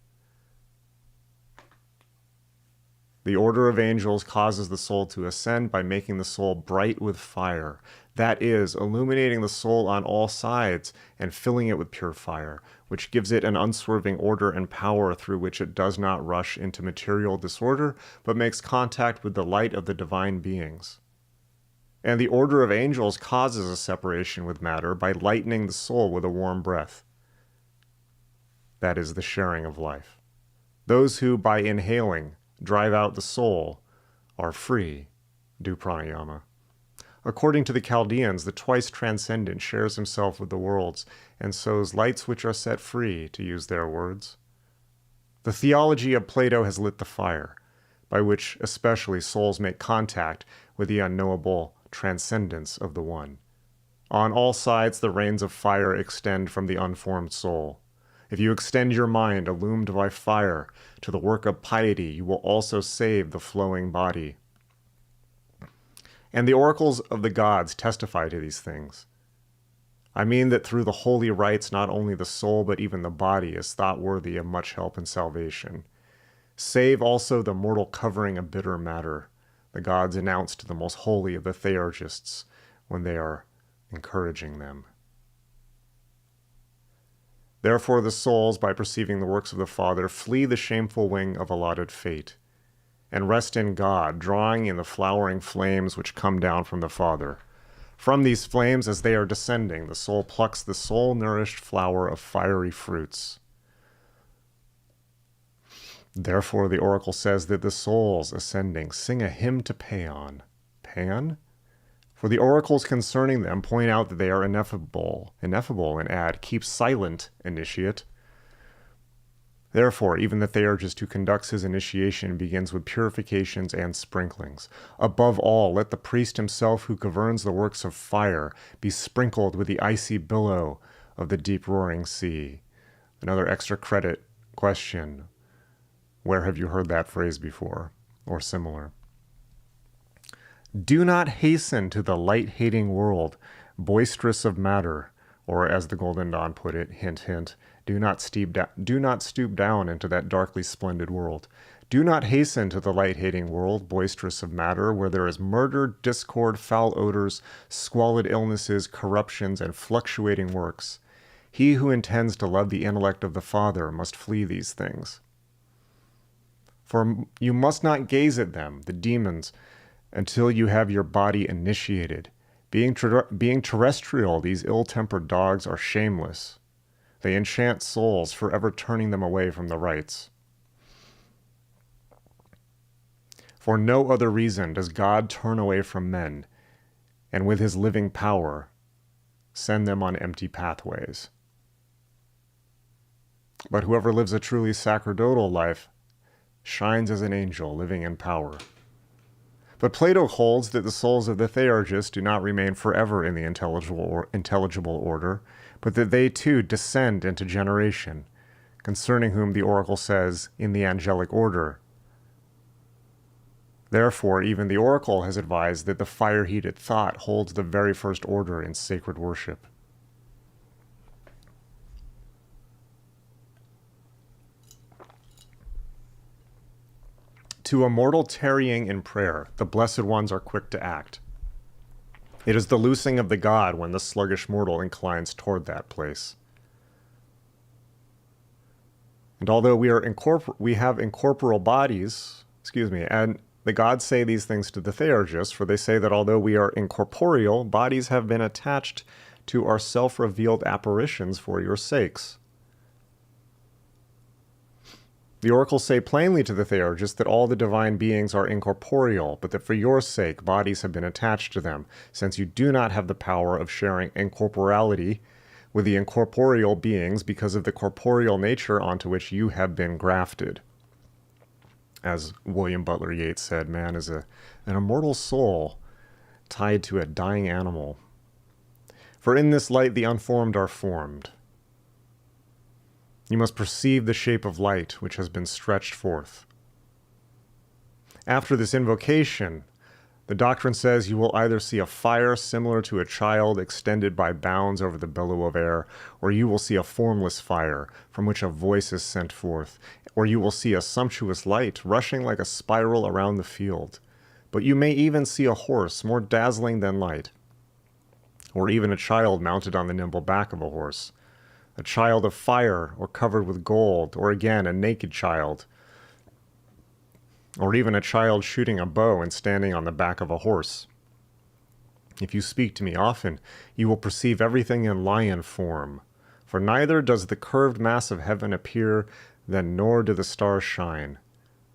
The order of angels causes the soul to ascend by making the soul bright with fire. That is, illuminating the soul on all sides and filling it with pure fire, which gives it an unswerving order and power through which it does not rush into material disorder, but makes contact with the light of the divine beings. And the order of angels causes a separation with matter by lightening the soul with a warm breath. That is the sharing of life. Those who, by inhaling, drive out the soul, are free. Do pranayama. According to the Chaldeans, the twice transcendent shares himself with the worlds and sows lights which are set free, to use their words. The theology of Plato has lit the fire, by which especially souls make contact with the unknowable transcendence of the One. On all sides the rains of fire extend from the unformed soul. If you extend your mind, illumined by fire, to the work of piety, you will also save the flowing body. And the oracles of the gods testify to these things. I mean that through the holy rites, not only the soul, but even the body is thought worthy of much help and salvation. Save also the mortal covering of bitter matter, the gods announce to the most holy of the Theurgists when they are encouraging them. Therefore the souls, by perceiving the works of the Father, flee the shameful wing of allotted fate, and rest in God, drawing in the flowering flames which come down from the Father. From these flames, as they are descending, the soul plucks the soul-nourished flower of fiery fruits. Therefore the oracle says that the souls, ascending, sing a hymn to Paeon. Pan? For the oracles concerning them point out that they are ineffable, and add, keep silent, initiate. Therefore, even the Theurgist who conducts his initiation begins with purifications and sprinklings. Above all, let the priest himself who governs the works of fire be sprinkled with the icy billow of the deep roaring sea. Another extra credit question. Where have you heard that phrase before, or similar? Do not hasten to the light-hating world, boisterous of matter, or as the Golden Dawn put it, hint, hint, do not stoop down into that darkly splendid world. Do not hasten to the light-hating world, boisterous of matter, where there is murder, discord, foul odors, squalid illnesses, corruptions, and fluctuating works. He who intends to love the intellect of the Father must flee these things. For you must not gaze at them, the demons, until you have your body initiated. Being terrestrial, these ill-tempered dogs are shameless. They enchant souls, forever turning them away from the rites. For no other reason does God turn away from men, and with his living power, send them on empty pathways. But whoever lives a truly sacerdotal life shines as an angel living in power. But Plato holds that the souls of the Theurgist do not remain forever in the intelligible order, but that they too descend into generation, concerning whom the oracle says, in the angelic order. Therefore, even the oracle has advised that the fire-heated thought holds the very first order in sacred worship. To a mortal tarrying in prayer, the blessed ones are quick to act. It is the loosing of the god when the sluggish mortal inclines toward that place. And although we have incorporeal bodies, and the gods say these things to the Theurgists, for they say that although we are incorporeal, bodies have been attached to our self-revealed apparitions for your sakes. The oracles say plainly to the Theurgist that all the divine beings are incorporeal, but that for your sake bodies have been attached to them, since you do not have the power of sharing incorporeality with the incorporeal beings because of the corporeal nature onto which you have been grafted. As William Butler Yeats said, man is an immortal soul tied to a dying animal. For in this light the unformed are formed. You must perceive the shape of light which has been stretched forth. After this invocation, the doctrine says you will either see a fire similar to a child extended by bounds over the billow of air, or you will see a formless fire from which a voice is sent forth, or you will see a sumptuous light rushing like a spiral around the field. But you may even see a horse more dazzling than light, or even a child mounted on the nimble back of a horse. A child of fire, or covered with gold, or again a naked child, or even a child shooting a bow and standing on the back of a horse. If you speak to me often, you will perceive everything in lion form, for neither does the curved mass of heaven appear then nor do the stars shine.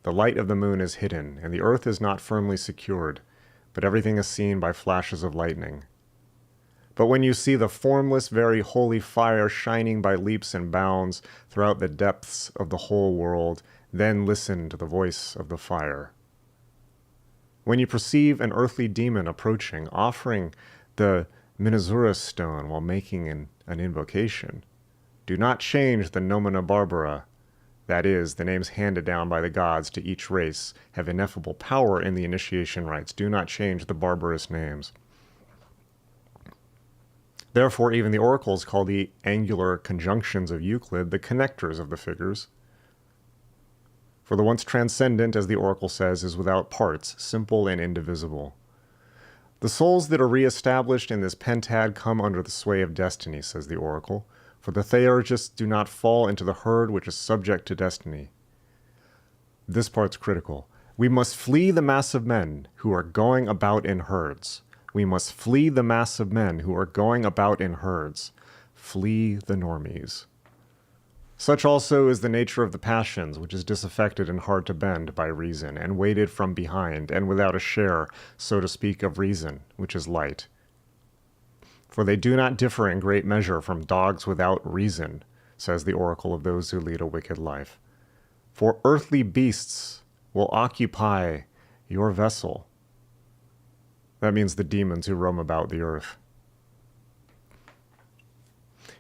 The light of the moon is hidden, and the earth is not firmly secured, but everything is seen by flashes of lightning. But when you see the formless, very holy fire shining by leaps and bounds throughout the depths of the whole world, then listen to the voice of the fire. When you perceive an earthly demon approaching, offering the Minazurus stone while making an invocation, do not change the nomina barbara, that is, the names handed down by the gods to each race have ineffable power in the initiation rites. Do not change the barbarous names. Therefore, even the oracles call the angular conjunctions of Euclid the connectors of the figures. For the once transcendent, as the oracle says, is without parts, simple and indivisible. The souls that are re-established in this pentad come under the sway of destiny, says the oracle, for the Theurgists do not fall into the herd which is subject to destiny. This part's critical. We must flee the mass of men who are going about in herds. We must flee the mass of men who are going about in herds. Flee the normies. Such also is the nature of the passions, which is disaffected and hard to bend by reason, and weighted from behind, and without a share, so to speak, of reason, which is light. For they do not differ in great measure from dogs without reason, says the oracle of those who lead a wicked life. For earthly beasts will occupy your vessel. That means the demons who roam about the earth.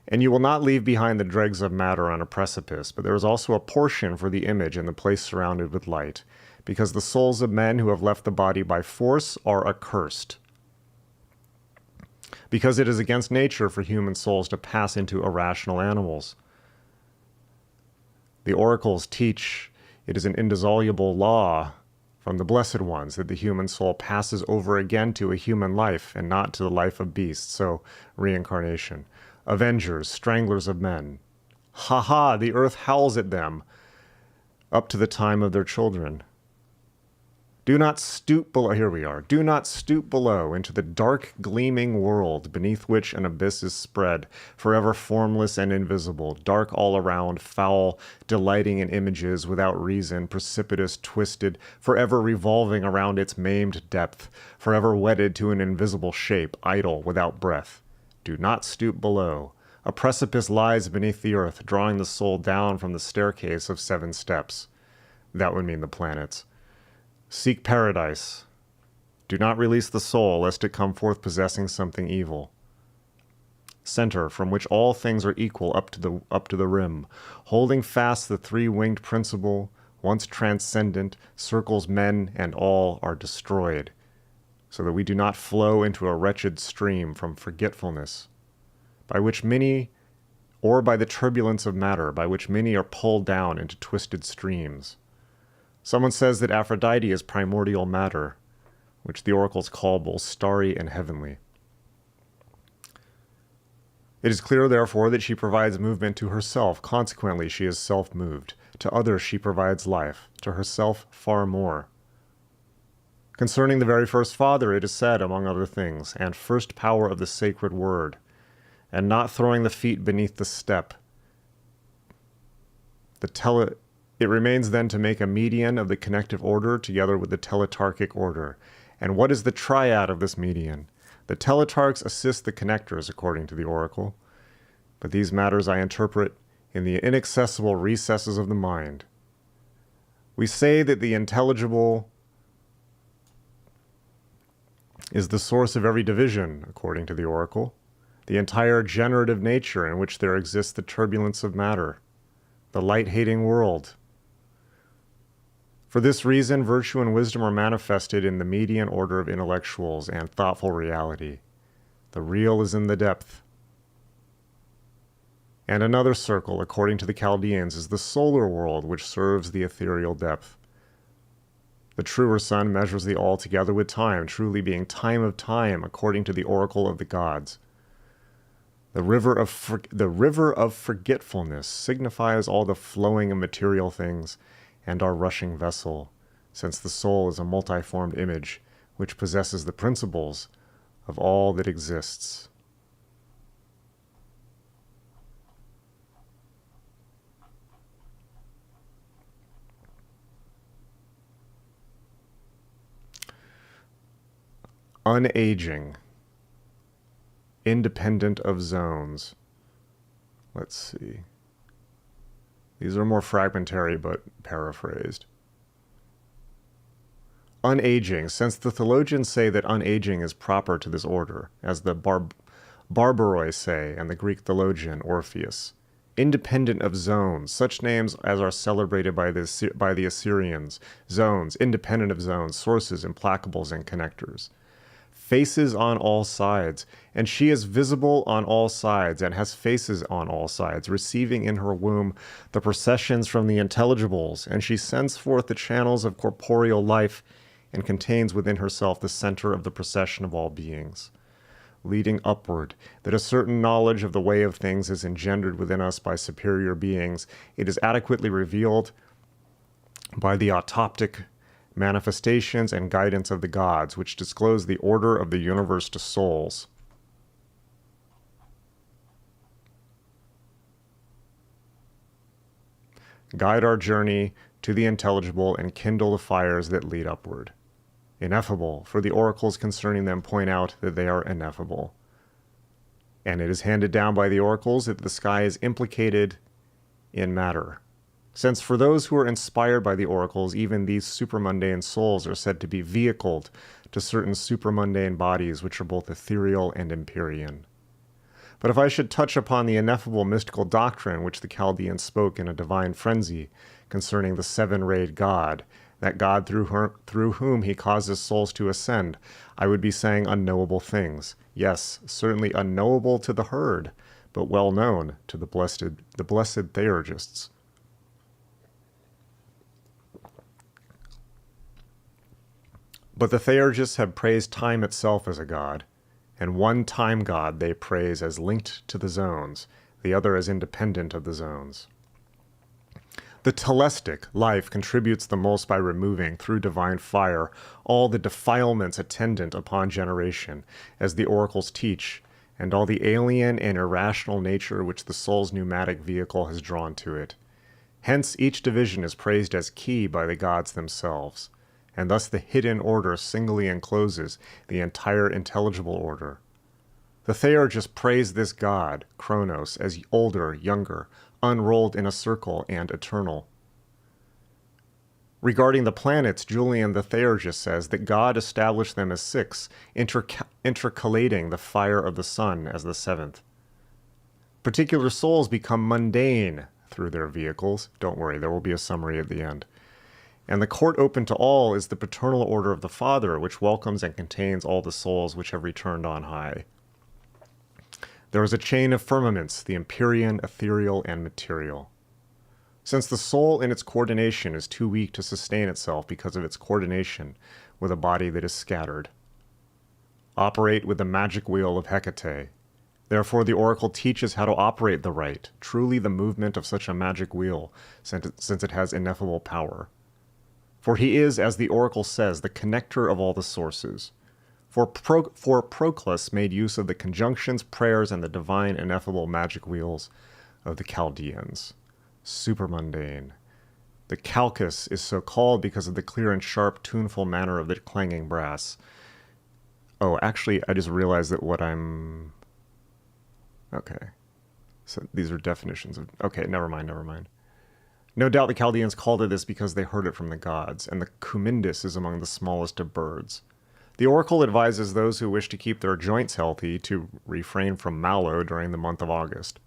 And you will not leave behind the dregs of matter on a precipice, but there is also a portion for the image in the place surrounded with light, because the souls of men who have left the body by force are accursed. Because it is against nature for human souls to pass into irrational animals. The oracles teach it is an indissoluble law from the blessed ones that the human soul passes over again to a human life and not to the life of beasts, so reincarnation. Avengers, stranglers of men. Ha ha, the earth howls at them up to the time of their children. Do not stoop below, here we are, do not stoop below into the dark gleaming world beneath which an abyss is spread, forever formless and invisible, dark all around, foul, delighting in images, without reason, precipitous, twisted, forever revolving around its maimed depth, forever wedded to an invisible shape, idle, without breath. Do not stoop below. A precipice lies beneath the earth, drawing the soul down from the staircase of 7 steps. That would mean the planets. Seek paradise. Do not release the soul, lest it come forth possessing something evil. Center, from which all things are equal up to the rim, holding fast the 3-winged principle, once transcendent, circles men and all are destroyed, so that we do not flow into a wretched stream from forgetfulness, by which many, or by the turbulence of matter, by which many are pulled down into twisted streams. Someone says that Aphrodite is primordial matter, which the oracles call both starry and heavenly. It is clear, therefore, that she provides movement to herself. Consequently, she is self-moved. To others she provides life, to herself far more. Concerning the very first father, it is said, among other things, and first power of the sacred word, and not throwing the feet beneath the step. It remains then to make a median of the connective order together with the teletarchic order. And what is the triad of this median? The teletarchs assist the connectors, according to the oracle, but these matters I interpret in the inaccessible recesses of the mind. We say that the intelligible is the source of every division, according to the oracle, the entire generative nature in which there exists the turbulence of matter, the light-hating world. For this reason, virtue and wisdom are manifested in the median order of intellectuals and thoughtful reality. The real is in the depth. And another circle, according to the Chaldeans, is the solar world, which serves the ethereal depth. The truer sun measures the all together with time, truly being time of time, according to the oracle of the gods. The river of forgetfulness signifies all the flowing of material things and our rushing vessel, since the soul is a multiformed image which possesses the principles of all that exists. unaging, independent of zones. Let's see. These are more fragmentary, but paraphrased. Unaging, since the theologians say that unaging is proper to this order, as the Barbaroi say, and the Greek theologian Orpheus. Independent of zones, such names as are celebrated by the Assyrians, zones, independent of zones, sources, implacables, and connectors. Faces on all sides, and she is visible on all sides, and has faces on all sides, receiving in her womb the processions from the intelligibles, and she sends forth the channels of corporeal life, and contains within herself the center of the procession of all beings. Leading upward, that a certain knowledge of the way of things is engendered within us by superior beings, it is adequately revealed by the autoptic manifestations and guidance of the gods, which disclose the order of the universe to souls. Guide our journey to the intelligible and kindle the fires that lead upward. Ineffable, for the oracles concerning them point out that they are ineffable. And it is handed down by the oracles that the sky is implicated in matter. Since for those who are inspired by the oracles, even these supermundane souls are said to be vehicled to certain supermundane bodies which are both ethereal and empyrean. But if I should touch upon the ineffable mystical doctrine which the Chaldeans spoke in a divine frenzy concerning the seven-rayed God, that God through whom he causes souls to ascend, I would be saying unknowable things. Yes, certainly unknowable to the herd, but well known to the blessed Theurgists. But the Theurgists have praised time itself as a god, and one time god they praise as linked to the zones, the other as independent of the zones. The telestic life contributes the most by removing, through divine fire, all the defilements attendant upon generation, as the oracles teach, and all the alien and irrational nature which the soul's pneumatic vehicle has drawn to it. Hence each division is praised as key by the gods themselves, and thus the hidden order singly encloses the entire intelligible order. The Theurgists praise this god, Kronos, as older, younger, unrolled in a circle, and eternal. Regarding the planets, Julian the Theurgist says that God established them as six, intercalating the fire of the sun as the seventh. Particular souls become mundane through their vehicles. Don't worry, there will be a summary at the end. And the court open to all is the paternal order of the Father, which welcomes and contains all the souls which have returned on high. There is a chain of firmaments, the empyrean, ethereal, and material. Since the soul in its coordination is too weak to sustain itself because of its coordination with a body that is scattered. Operate with the magic wheel of Hekate. Therefore the oracle teaches how to operate the right, truly the movement of such a magic wheel, since it has ineffable power. For he is, as the oracle says, the connector of all the sources. For Proclus made use of the conjunctions, prayers, and the divine ineffable magic wheels of the Chaldeans. Supermundane. The calcus is so called because of the clear and sharp, tuneful manner of the clanging brass. Oh, actually, I just realized that what I'm... Okay. So these are definitions of... Okay, never mind. No doubt the Chaldeans called it this because they heard it from the gods, and the cumindus is among the smallest of birds. The oracle advises those who wish to keep their joints healthy to refrain from mallow during the month of August.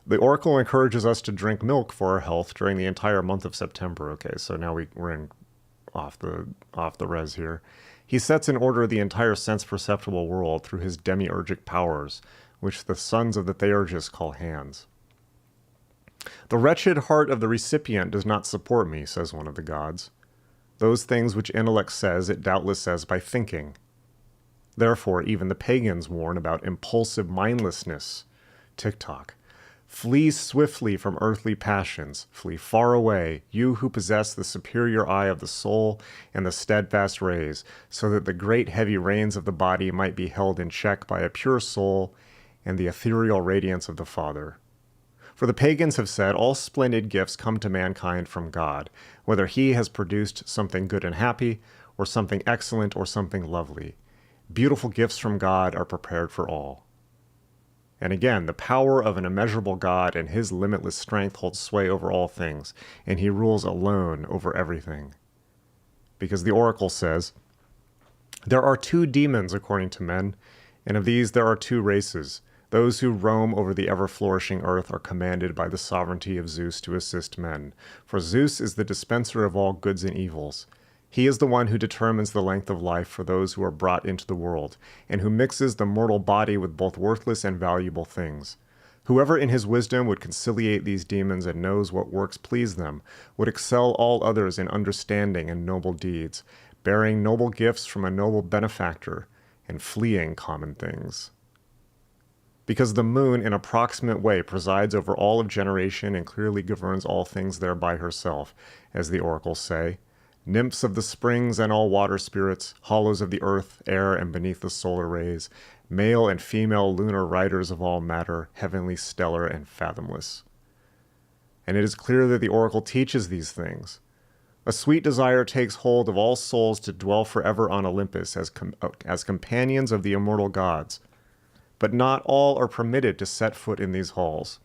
The oracle encourages us to drink milk for our health during the entire month of September. Okay, so now we're in off the res here. He sets in order the entire sense-perceptible world through his demiurgic powers, which the sons of the Theurgists call hands. The wretched heart of the recipient does not support me, says one of the gods. Those things which intellect says, it doubtless says by thinking. Therefore, even the pagans warn about impulsive mindlessness. TikTok. Flee swiftly from earthly passions. Flee far away, you who possess the superior eye of the soul and the steadfast rays, so that the great heavy reins of the body might be held in check by a pure soul and the ethereal radiance of the Father. For the pagans have said, all splendid gifts come to mankind from God, whether he has produced something good and happy, or something excellent, or something lovely. Beautiful gifts from God are prepared for all. And again, the power of an immeasurable God and his limitless strength holds sway over all things, and he rules alone over everything. Because the oracle says, there are 2 demons according to men, and of these there are 2 races. Those who roam over the ever-flourishing earth are commanded by the sovereignty of Zeus to assist men. For Zeus is the dispenser of all goods and evils. He is the one who determines the length of life for those who are brought into the world, and who mixes the mortal body with both worthless and valuable things. Whoever in his wisdom would conciliate these demons and knows what works please them, would excel all others in understanding and noble deeds, bearing noble gifts from a noble benefactor, and fleeing common things. Because the moon in a proximate way presides over all of generation and clearly governs all things thereby herself, as the oracles say, nymphs of the springs and all water spirits, hollows of the earth, air, and beneath the solar rays, male and female lunar riders of all matter, heavenly, stellar, and fathomless. And it is clear that the oracle teaches these things. A sweet desire takes hold of all souls to dwell forever on Olympus as companions of the immortal gods, but not all are permitted to set foot in these halls.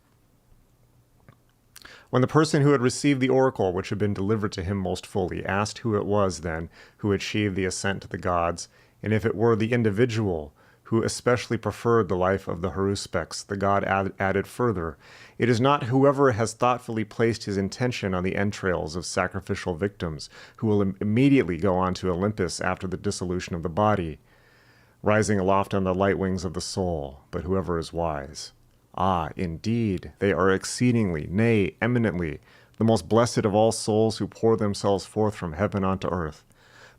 When the person who had received the oracle, which had been delivered to him most fully, asked who it was then who achieved the ascent to the gods, and if it were the individual who especially preferred the life of the haruspex, the god added further, it is not whoever has thoughtfully placed his intention on the entrails of sacrificial victims who will immediately go on to Olympus after the dissolution of the body, rising aloft on the light wings of the soul, but whoever is wise. Ah, indeed, they are exceedingly, nay, eminently, the most blessed of all souls who pour themselves forth from heaven onto earth.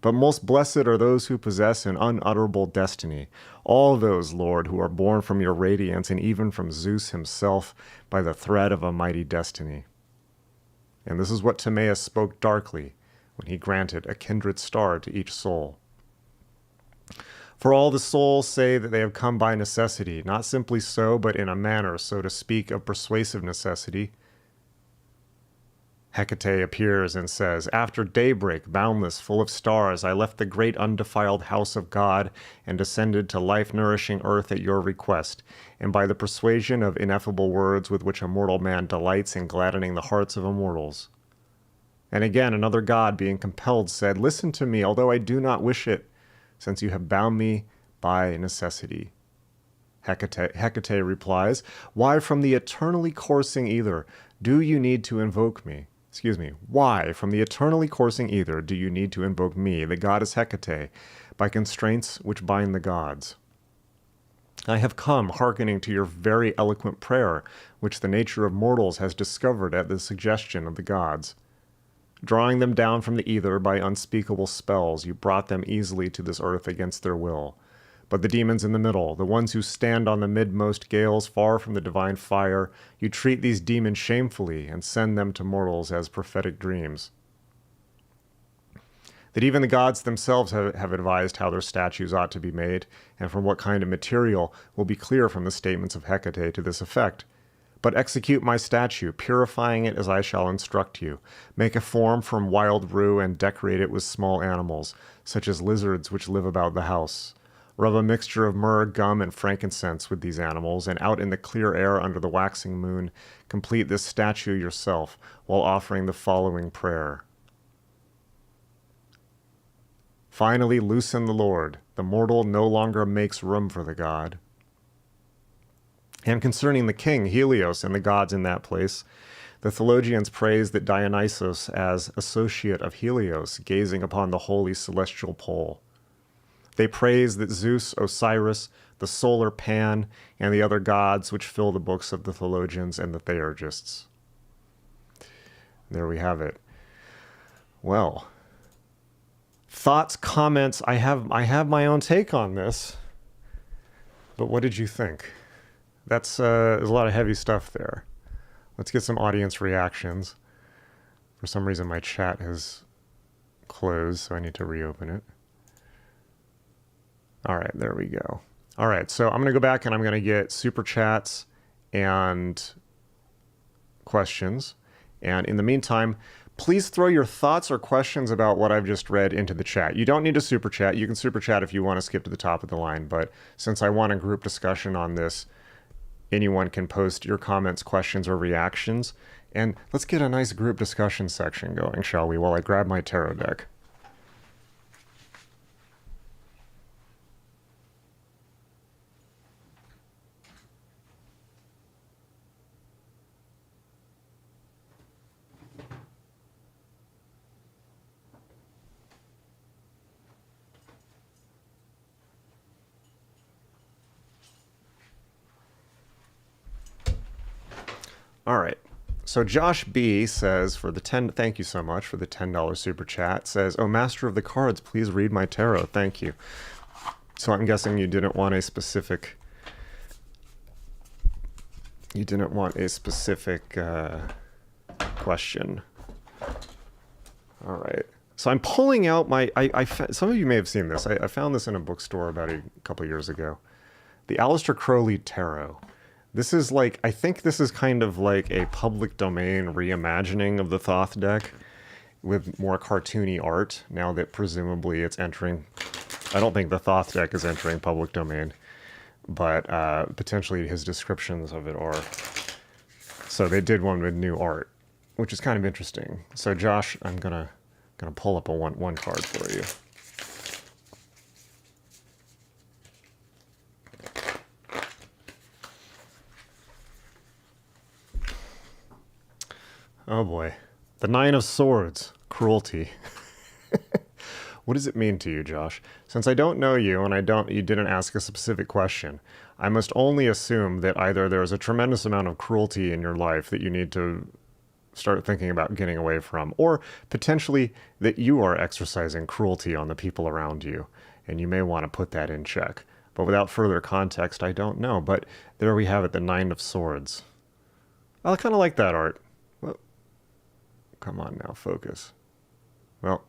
But most blessed are those who possess an unutterable destiny, all those, Lord, who are born from your radiance and even from Zeus himself by the thread of a mighty destiny. And this is what Timaeus spoke darkly when he granted a kindred star to each soul. For all the souls say that they have come by necessity, not simply so, but in a manner, so to speak, of persuasive necessity. Hekate appears and says, after daybreak, boundless, full of stars, I left the great undefiled house of God and descended to life-nourishing earth at your request, and by the persuasion of ineffable words with which a mortal man delights in gladdening the hearts of immortals. And again, another god, being compelled, said, listen to me, although I do not wish it, since you have bound me by necessity. Hekate replies, why from the eternally coursing ether do you need to invoke me? Why from the eternally coursing ether do you need to invoke me, the goddess Hekate, by constraints which bind the gods? I have come hearkening to your very eloquent prayer, which the nature of mortals has discovered at the suggestion of the gods. Drawing them down from the ether by unspeakable spells, you brought them easily to this earth against their will. But the demons in the middle, the ones who stand on the midmost gales far from the divine fire, you treat these demons shamefully and send them to mortals as prophetic dreams. That even the gods themselves have advised how their statues ought to be made, and from what kind of material, will be clear from the statements of Hekate to this effect. But execute my statue, purifying it as I shall instruct you. Make a form from wild rue and decorate it with small animals, such as lizards which live about the house. Rub a mixture of myrrh, gum, and frankincense with these animals, and out in the clear air under the waxing moon, complete this statue yourself, while offering the following prayer. Finally, loosen the Lord. The mortal no longer makes room for the god. And concerning the king, Helios, and the gods in that place, the theologians praise that Dionysos as associate of Helios, gazing upon the holy celestial pole. They praise that Zeus, Osiris, the solar Pan, and the other gods which fill the books of the theologians and the theurgists. There we have it. Well, thoughts, comments. I have my own take on this, but what did you think? There's a lot of heavy stuff there. Let's get some audience reactions. For some reason, my chat has closed, so I need to reopen it. All right, there we go. All right, so I'm going to go back and I'm going to get super chats and questions. And in the meantime, Please throw your thoughts or questions about what I've just read into the chat. You don't need to super chat. You can super chat if you want to skip to the top of the line. But since I want a group discussion on this, anyone can post your comments, questions, or reactions. And let's get a nice group discussion section going, shall we, while I grab my tarot deck. All right. So Josh B says thank you so much for the $10 super chat, says, "Oh, Master of the Cards, please read my tarot." Thank you. So I'm guessing you didn't want a specific question. All right. So I'm pulling out some of you may have seen this. I found this in a bookstore about a couple of years ago. The Aleister Crowley Tarot. This is I think this is kind of like a public domain reimagining of the Thoth deck with more cartoony art now that presumably it's entering. I don't think the Thoth deck is entering public domain, but potentially his descriptions of it are. So they did one with new art, which is kind of interesting. So Josh, I'm gonna pull up a one card for you. Oh boy. The Nine of Swords. Cruelty. What does it mean to you, Josh? Since I don't know you and you didn't ask a specific question, I must only assume that either there is a tremendous amount of cruelty in your life that you need to start thinking about getting away from, or potentially that you are exercising cruelty on the people around you, and you may want to put that in check. But without further context, I don't know. But there we have it, the Nine of Swords. I kind of like that art. Come on now, focus. Well,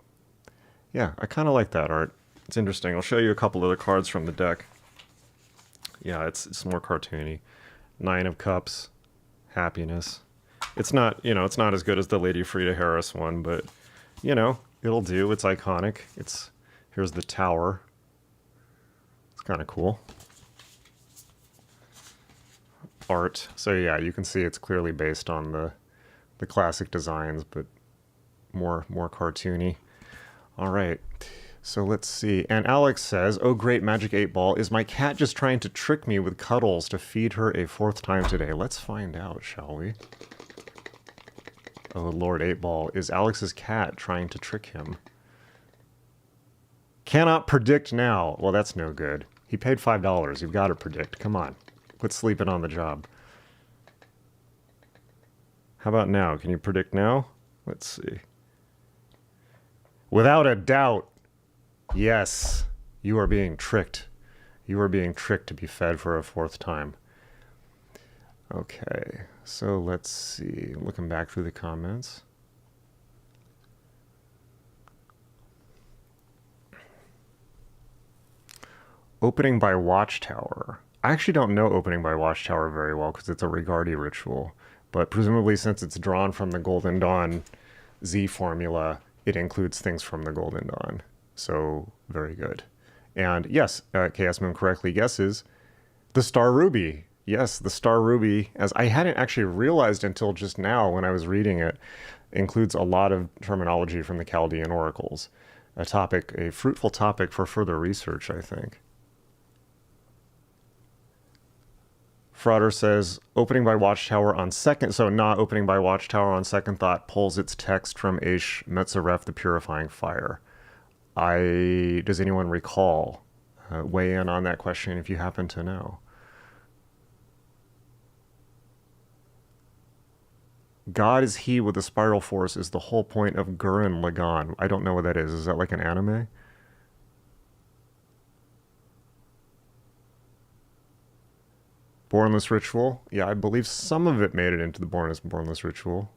yeah, I kind of like that art. It's interesting. I'll show you a couple other cards from the deck. Yeah, it's more cartoony. Nine of Cups, happiness. It's not, it's not as good as the Lady Frida Harris one, but, it'll do. It's iconic. Here's the Tower. It's kind of cool. Art. So yeah, you can see it's clearly based on the classic designs, but more cartoony. All right, so let's see. And Alex says, "Oh, great Magic 8-Ball. Is my cat just trying to trick me with cuddles to feed her a fourth time today?" Let's find out, shall we? Oh, Lord 8-Ball. Is Alex's cat trying to trick him? Cannot predict now. Well, that's no good. He paid $5. You've got to predict. Come on. Quit sleeping on the job. How about now? Can you predict now? Let's see. Without a doubt, yes, you are being tricked. You are being tricked to be fed for a fourth time. Okay, so let's see. Looking back through the comments. Opening by Watchtower. I actually don't know Opening by Watchtower very well because it's a Rigardi ritual. But presumably since it's drawn from the Golden Dawn Z formula, it includes things from the Golden Dawn. So, very good. And yes, Chaos Moon correctly guesses the Star Ruby. Yes, the Star Ruby, as I hadn't actually realized until just now when I was reading it, includes a lot of terminology from the Chaldean Oracles. A fruitful topic for further research, I think. Frauder says, opening by Watchtower on second, so not opening by Watchtower on second thought pulls its text from Aish Metzaref, the Purifying Fire. Does anyone recall? Weigh in on that question if you happen to know. God is he with the spiral force is the whole point of Gurren Lagann. I don't know what that is. Is that like an anime? Bornless Ritual. Yeah, I believe some of it made it into the Bornless Ritual.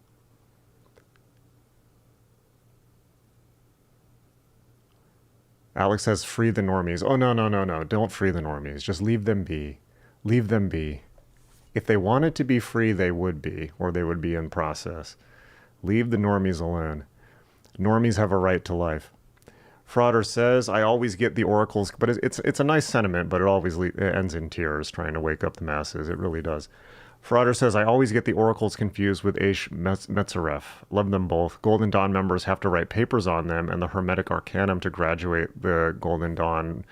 Alex says, free the normies. Oh, no. Don't free the normies. Just leave them be. Leave them be. If they wanted to be free, they would be, or they would be in process. Leave the normies alone. Normies have a right to life. Frauder says, I always get the oracles, but it's a nice sentiment, but it always it ends in tears trying to wake up the masses. It really does. Frauder says, I always get the oracles confused with Aish Metzaref. Love them both. Golden Dawn members have to write papers on them and the Hermetic Arcanum to graduate the Golden Dawn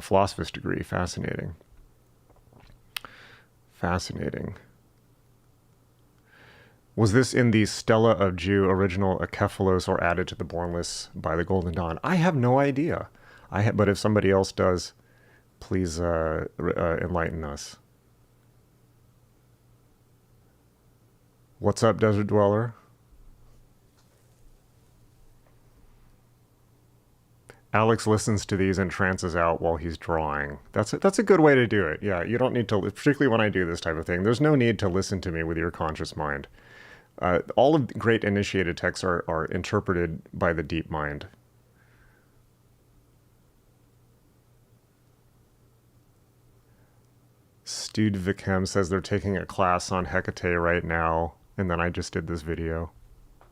Philosophist degree. Fascinating. Fascinating. Was this in the Stella of Jew original Acephalos or added to the Bornless by the Golden Dawn? I have no idea. But if somebody else does, please enlighten us. What's up, Desert Dweller? Alex listens to these and trances out while he's drawing. That's a good way to do it. Yeah, you don't need to, particularly when I do this type of thing, there's no need to listen to me with your conscious mind. All of the great initiated texts are interpreted by the deep mind. Stud Vikem says they're taking a class on Hekate right now, and then I just did this video.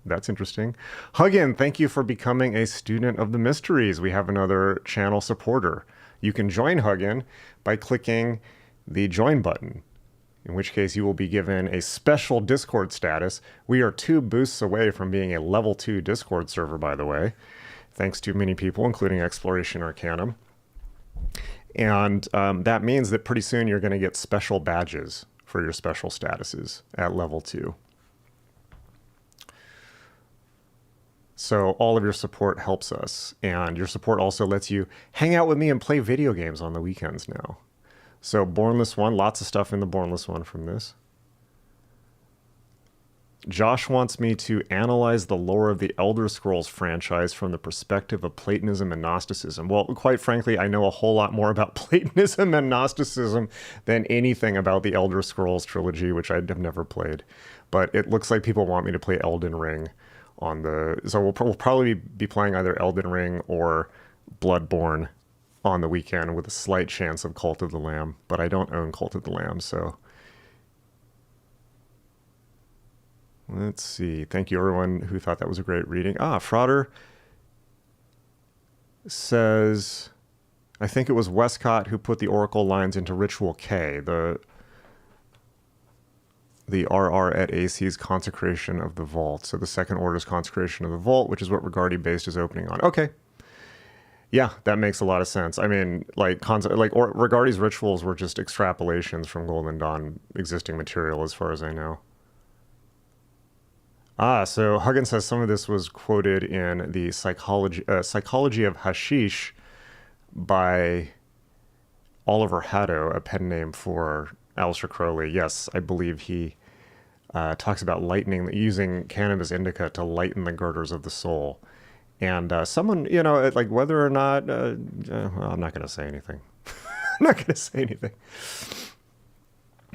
That's interesting. Huggin, thank you for becoming a student of the mysteries. We have another channel supporter. You can join Huggin by clicking the join button, in which case you will be given a special Discord status. We are 2 boosts away from being a level 2 Discord server, by the way, thanks to many people, including Exploration Arcanum. And that means that pretty soon you're going to get special badges for your special statuses at level 2. So all of your support helps us, and your support also lets you hang out with me and play video games on the weekends now. So Bornless 1, lots of stuff in the Bornless 1 from this. Josh wants me to analyze the lore of the Elder Scrolls franchise from the perspective of Platonism and Gnosticism. Well, quite frankly, I know a whole lot more about Platonism and Gnosticism than anything about the Elder Scrolls trilogy, which I have never played. But it looks like people want me to play Elden Ring on the... So we'll probably be playing either Elden Ring or Bloodborne on the weekend with a slight chance of Cult of the Lamb, but I don't own Cult of the Lamb, so... Let's see. Thank you, everyone who thought that was a great reading. Frauder says, I think it was Westcott who put the Oracle lines into Ritual K, the RR at AC's consecration of the vault. So the Second Order's consecration of the vault, which is what Regardi based his opening on. Okay. Yeah, that makes a lot of sense. I mean, Regardi's rituals were just extrapolations from Golden Dawn existing material, as far as I know. So Huggins says some of this was quoted in the Psychology of Hashish by Oliver Haddo, a pen name for Aleister Crowley. Yes, I believe he talks about using cannabis indica to lighten the girders of the soul. And someone, like whether or not, I'm not going to say anything. I'm not going to say anything.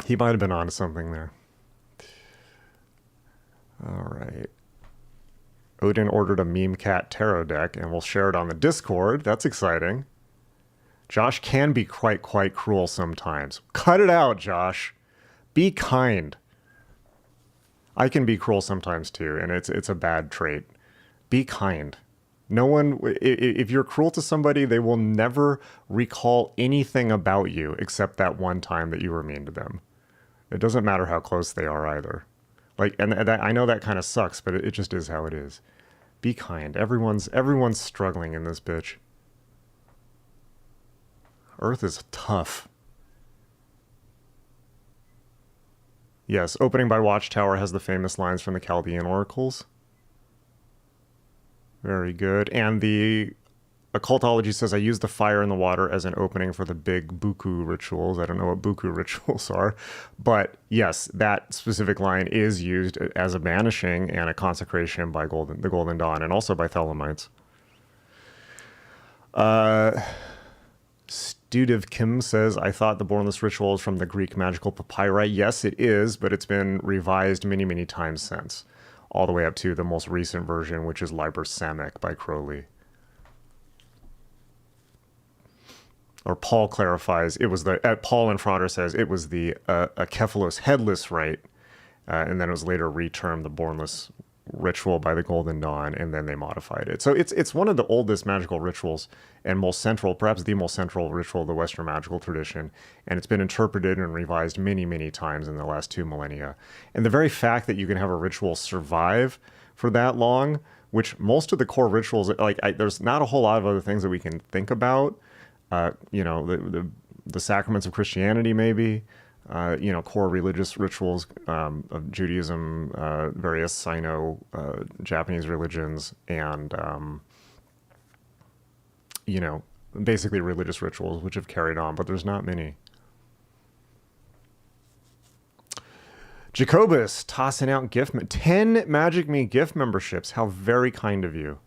He might have been onto something there. All right. Odin ordered a Meme Cat tarot deck, and we'll share it on the Discord. That's exciting. Josh can be quite cruel sometimes. Cut it out, Josh. Be kind. I can be cruel sometimes too, and it's a bad trait. Be kind. No one, if you're cruel to somebody, they will never recall anything about you except that one time that you were mean to them. It doesn't matter how close they are either. And that, I know that kind of sucks, but it just is how it is. Be kind. Everyone's struggling in this bitch. Earth is tough. Yes, opening by Watchtower has the famous lines from the Chaldean Oracles. Very good. And the Occultology says, I use the fire and the water as an opening for the big buku rituals. I don't know what buku rituals are. But yes, that specific line is used as a banishing and a consecration by the Golden Dawn, and also by Thelemites. Studiv Kim says, I thought the Bornless ritual is from the Greek magical papyri. Yes, it is, but it's been revised many, many times since. All the way up to the most recent version, which is Liber Samek by Crowley. Or Paul clarifies, it was Paul and Frauder says it was the Acephalos headless rite, and then it was later retermed the Bornless ritual by the Golden Dawn, and then they modified it. So it's one of the oldest magical rituals and most central, perhaps the most central ritual of the Western magical tradition. And it's been interpreted and revised many, many times in the last 2 millennia. And the very fact that you can have a ritual survive for that long, which most of the core rituals, there's not a whole lot of other things that we can think about. The sacraments of Christianity, maybe. Core religious rituals of Judaism, various Sino Japanese religions, and, basically religious rituals which have carried on, but there's not many. Jacobus tossing out 10 Magick Me gift memberships. How very kind of you.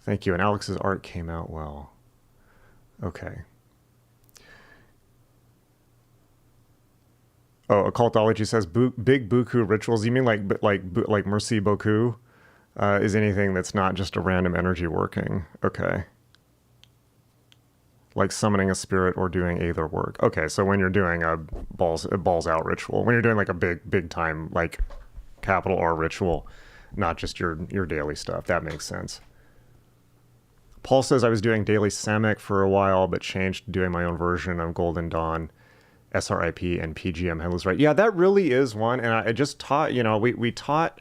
Thank you. And Alex's art came out well. Okay. Oh, Occultology says big buku rituals. You mean like merci beaucoup? Is anything that's not just a random energy working? Okay. Like summoning a spirit or doing either work. Okay, so when you're doing a balls out ritual, when you're doing like a big time like capital R ritual, not just your daily stuff, that makes sense. Paul says I was doing daily Samek for a while, but changed to doing my own version of Golden Dawn, SRIP, and PGM Headless Right. Yeah, that really is one, and I just taught. We taught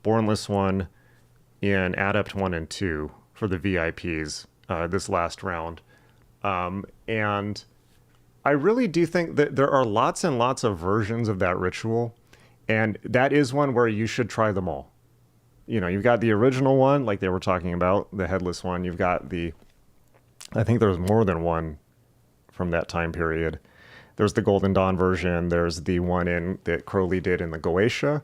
Bornless 1 in Adept 1 and 2 for the VIPs this last round. And I really do think that there are lots and lots of versions of that ritual, and that is one where you should try them all. You've got the original one, like they were talking about, the headless one. You've got I think there's more than one from that time period. There's the Golden Dawn version. There's the one that Crowley did in the Goetia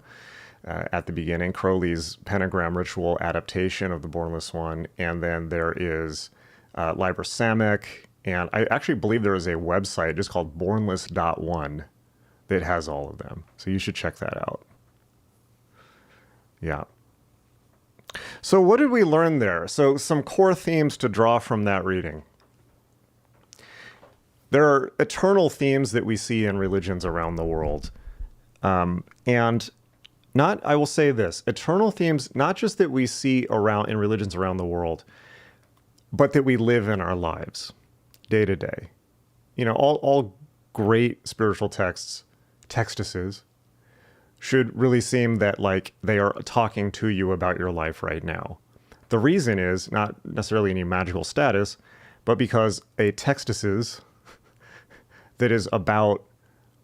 at the beginning, Crowley's pentagram ritual adaptation of the Bornless 1. And then there is Liber Samek. And I actually believe there is a website just called bornless.one that has all of them. So you should check that out. Yeah. So what did we learn there? So some core themes to draw from that reading. There are eternal themes that we see in religions around the world. I will say this, eternal themes, not just that we see in religions around the world, but that we live in our lives day to day. All great spiritual textuses should really seem that like they are talking to you about your life right now. The reason is not necessarily any magical status, but because a textus that is about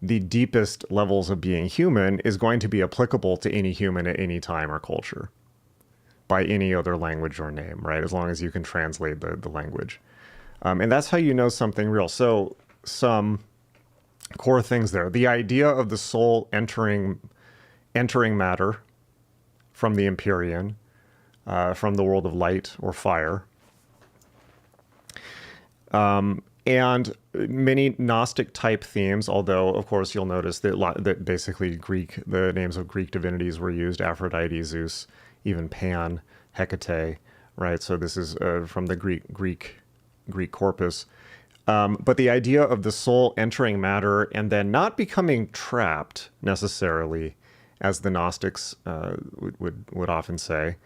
the deepest levels of being human is going to be applicable to any human at any time or culture by any other language or name, right? As long as you can translate the language. And that's how you know something real. So some core things there. The idea of the soul entering matter from the Empyrean, from the world of light or fire. And many Gnostic type themes, although of course you'll notice that basically the names of Greek divinities were used: Aphrodite, Zeus, even Pan, Hekate, right? So this is from the Greek corpus. But the idea of the soul entering matter and then not becoming trapped necessarily, as the Gnostics would often say,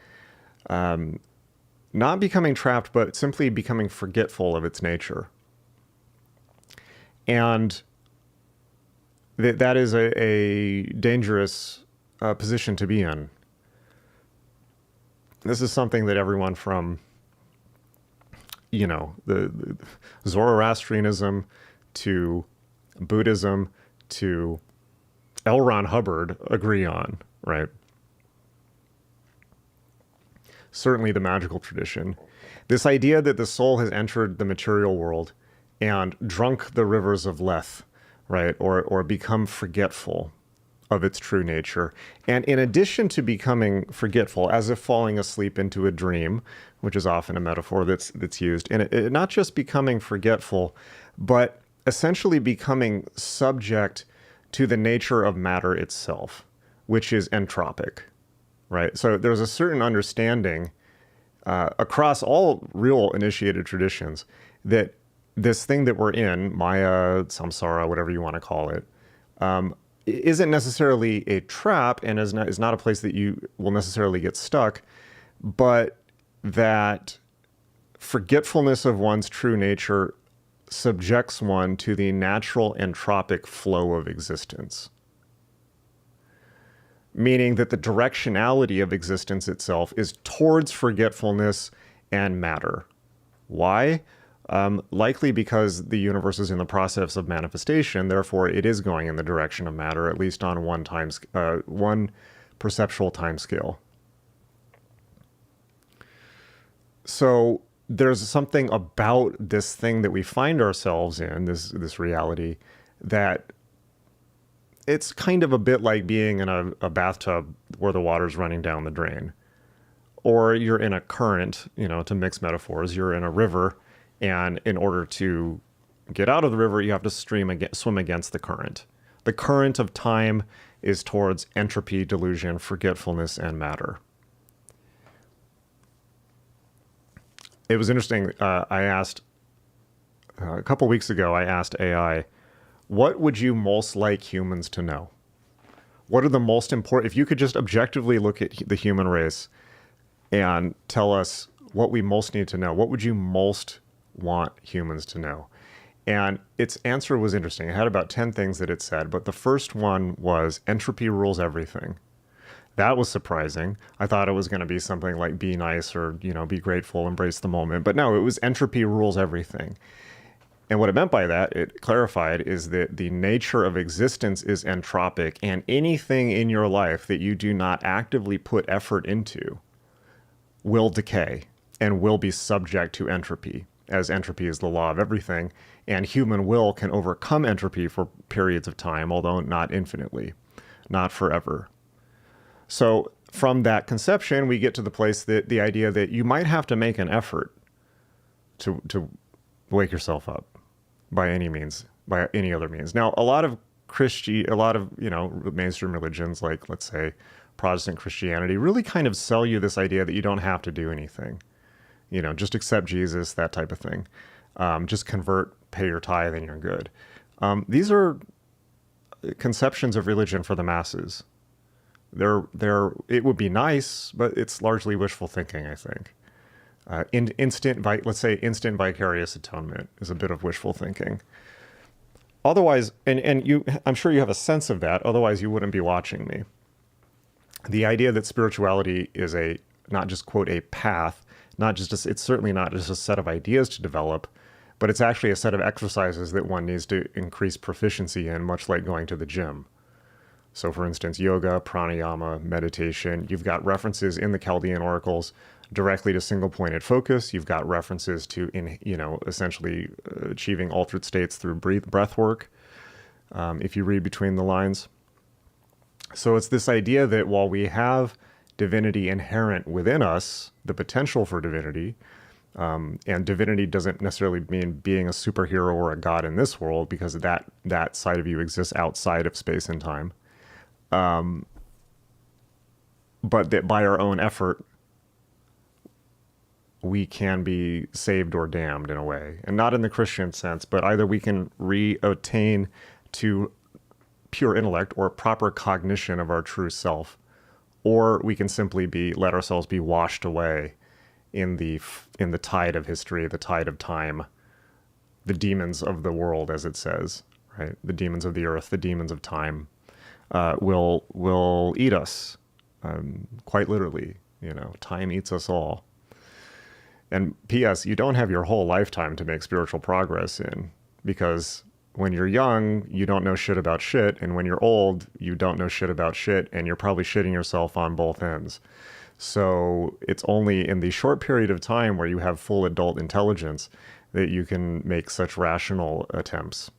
not becoming trapped, but simply becoming forgetful of its nature. And that is a dangerous position to be in. This is something that everyone from, the Zoroastrianism to Buddhism to L. Ron Hubbard agree on, right? Certainly the magical tradition. This idea that the soul has entered the material world and drunk the rivers of Lethe, right? Or become forgetful of its true nature. And in addition to becoming forgetful, as if falling asleep into a dream, which is often a metaphor that's used, and not just becoming forgetful, but essentially becoming subject to the nature of matter itself, which is entropic, right? So there's a certain understanding across all real initiated traditions that this thing that we're in, Maya, samsara, whatever you want to call it, isn't necessarily a trap and is not a place that you will necessarily get stuck, but that forgetfulness of one's true nature subjects one to the natural entropic flow of existence. Meaning that the directionality of existence itself is towards forgetfulness and matter. Why? Likely because the universe is in the process of manifestation, therefore it is going in the direction of matter, at least on one perceptual time scale. So there's something about this thing that we find ourselves in, this reality, that it's kind of a bit like being in a bathtub where the water's running down the drain. Or you're in a current, to mix metaphors, you're in a river, and in order to get out of the river, you have to swim against the current. The current of time is towards entropy, delusion, forgetfulness, and matter. It was interesting. I asked, a couple weeks ago, I asked AI, what would you most like humans to know? What are the most important, if you could just objectively look at the human race and tell us what we most need to know, what would you most want humans to know? And its answer was interesting. It had about 10 things that it said, but the first one was entropy rules everything. That was surprising. I thought it was going to be something like be nice or, be grateful, embrace the moment. But no, it was entropy rules everything. And what it meant by that, it clarified, is that the nature of existence is entropic, and anything in your life that you do not actively put effort into will decay and will be subject to entropy, as entropy is the law of everything, and human will can overcome entropy for periods of time, although not infinitely, not forever. So from that conception, we get to the place that the idea that you might have to make an effort to wake yourself up by any means, by any other means. Now, a lot of mainstream religions, like, let's say, Protestant Christianity, really kind of sell you this idea that you don't have to do anything. Just accept Jesus, that type of thing. Just convert, pay your tithe, and you're good. These are conceptions of religion for the masses. It would be nice, but it's largely wishful thinking, I think. Instant vicarious atonement is a bit of wishful thinking. Otherwise, I'm sure you have a sense of that, otherwise you wouldn't be watching me. The idea that spirituality is not just, quote, a path, it's certainly not just a set of ideas to develop, but it's actually a set of exercises that one needs to increase proficiency in, much like going to the gym. So for instance, yoga, pranayama, meditation, you've got references in the Chaldean Oracles directly to single-pointed focus. You've got references to, essentially achieving altered states through breath work, if you read between the lines. So it's this idea that while we have divinity inherent within us, the potential for divinity, and divinity doesn't necessarily mean being a superhero or a god in this world, because that side of you exists outside of space and time. But that by our own effort, we can be saved or damned in a way. And not in the Christian sense, but either we can attain to pure intellect or proper cognition of our true self, or we can simply let ourselves be washed away in the tide of history, the tide of time, the demons of the world, as it says, right? The demons of the earth, the demons of time, will eat us, quite literally. Time eats us all. And P.S., you don't have your whole lifetime to make spiritual progress in, because when you're young, you don't know shit about shit, and when you're old, you don't know shit about shit, and you're probably shitting yourself on both ends. So it's only in the short period of time where you have full adult intelligence that you can make such rational attempts.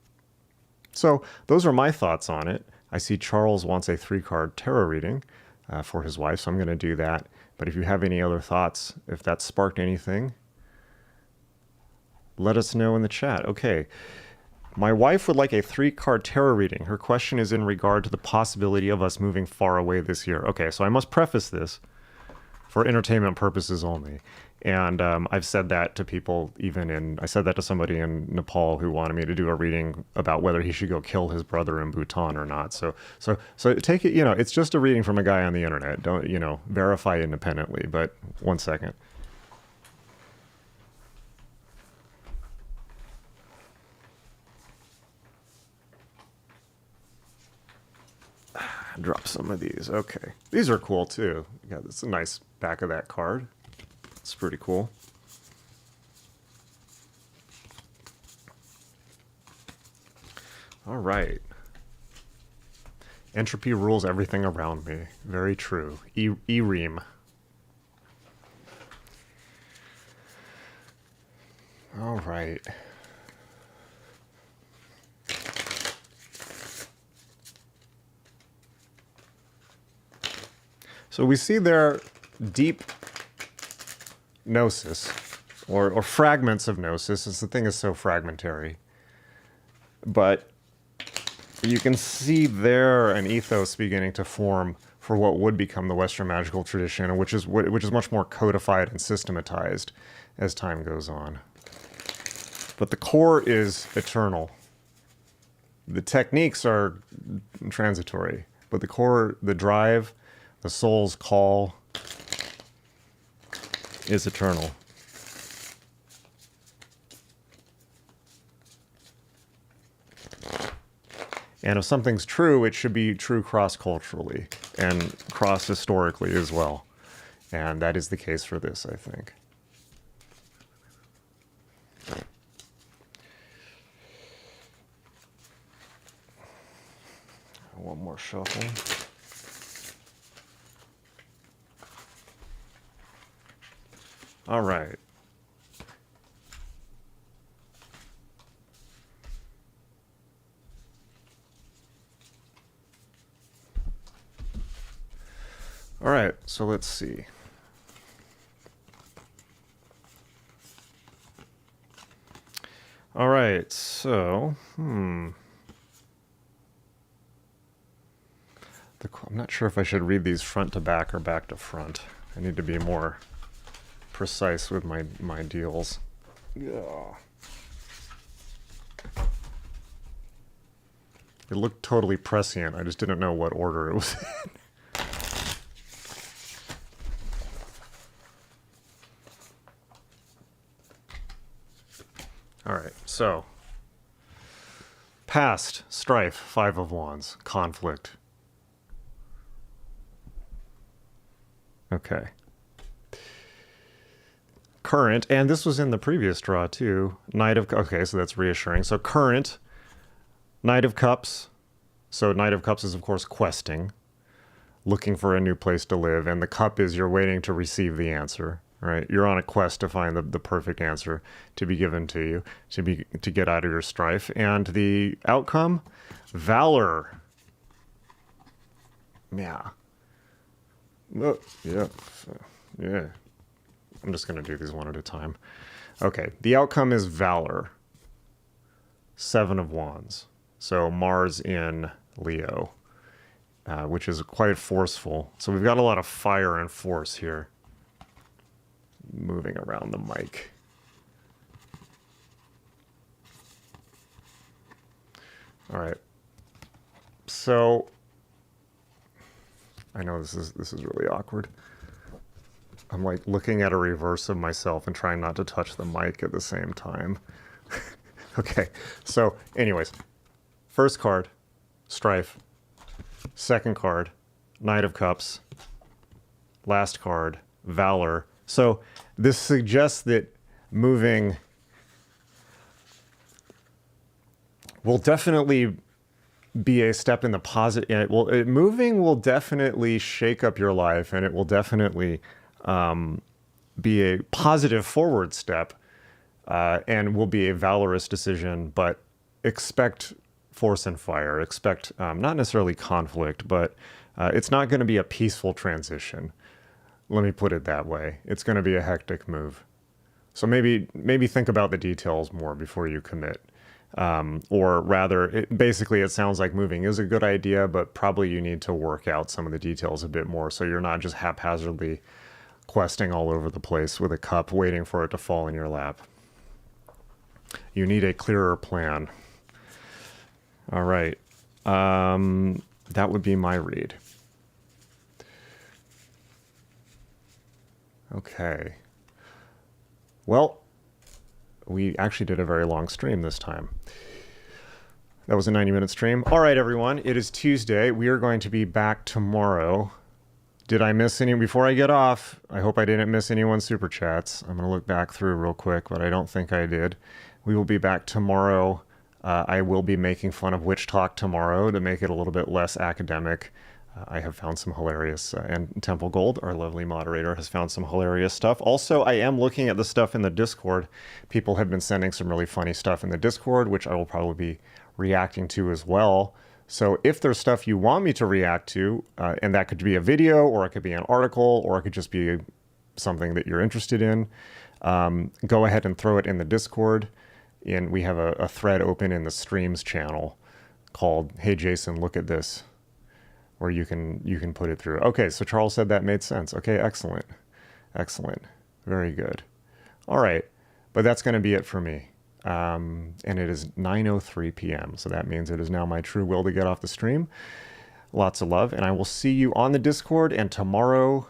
So those are my thoughts on it. I see Charles wants a 3-card tarot reading for his wife, so I'm going to do that. But if you have any other thoughts, if that sparked anything, let us know in the chat. Okay. My wife would like a 3-card tarot reading. Her question is in regard to the possibility of us moving far away this year. Okay, so I must preface this for entertainment purposes only. And I've said that to people, I said that to somebody in Nepal who wanted me to do a reading about whether he should go kill his brother in Bhutan or not. So take it, it's just a reading from a guy on the internet. Don't, verify independently. But one second. Drop some of these. Okay. These are cool too. Yeah, that's a nice back of that card. It's pretty cool. All right. Entropy rules everything around me. Very true. E-ream. All right. So we see there deep gnosis, or fragments of gnosis, as the thing is so fragmentary. But you can see there an ethos beginning to form for what would become the Western magical tradition, which is much more codified and systematized as time goes on. But the core is eternal. The techniques are transitory, but the core, the drive, the soul's call is eternal. And if something's true, it should be true cross-culturally and cross-historically as well. And that is the case for this, I think. One more shuffle. All right. All right, so let's see. All right, so, I'm not sure if I should read these front to back or back to front. I need to be more precise with my deals. Yeah. It looked totally prescient. I just didn't know what order it was in. All right, so past, strife, 5 of Wands, conflict. Okay. Current, and this was in the previous draw too, Knight of, okay, so that's reassuring. So current, Knight of Cups. So Knight of Cups is, of course, questing, looking for a new place to live, and the cup is you're waiting to receive the answer. Right, you're on a quest to find the perfect answer to be given to you, to get out of your strife. And the outcome, valor. Yeah. Oh, yeah. Yeah. I'm just going to do these one at a time. Okay, the outcome is valor. 7 of Wands. So Mars in Leo, which is quite forceful. So we've got a lot of fire and force here. Moving around the mic. All right. So I know this is really awkward. I'm like looking at a reverse of myself and trying not to touch the mic at the same time. Okay. So anyways, first card, strife. Second card, Knight of Cups. Last card, valor. So this suggests that moving will definitely be a step in the positive. Moving will definitely shake up your life, and it will definitely be a positive forward step, and will be a valorous decision. But expect force and fire. Expect not necessarily conflict, but it's not going to be a peaceful transition. Let me put it that way. It's going to be a hectic move. So maybe think about the details more before you commit. Or rather, basically it sounds like moving is a good idea, but probably you need to work out some of the details a bit more so you're not just haphazardly questing all over the place with a cup, waiting for it to fall in your lap. You need a clearer plan. All right. That would be my read. Okay. Well, we actually did a very long stream this time. That was a 90-minute stream. All right, everyone. It is Tuesday. We are going to be back tomorrow. Did I miss any before I get off? I hope I didn't miss anyone's super chats. I'm going to look back through real quick, but I don't think I did. We will be back tomorrow. I will be making fun of Witch Talk tomorrow to make it a little bit less academic. I have found some hilarious, and Temple Gold, our lovely moderator, has found some hilarious stuff. Also, I am looking at the stuff in the Discord. People have been sending some really funny stuff in the Discord, which I will probably be reacting to as well. So if there's stuff you want me to react to, and that could be a video, or it could be an article, or it could just be something that you're interested in, go ahead and throw it in the Discord. And we have a thread open in the streams channel called "Hey Jason, look at this," where you can put it through. Okay, so Charles said that made sense. Okay, excellent. Excellent. Very good. All right, but that's going to be it for me. And it is 9:03 p.m., so that means it is now my true will to get off the stream. Lots of love, and I will see you on the Discord and tomorrow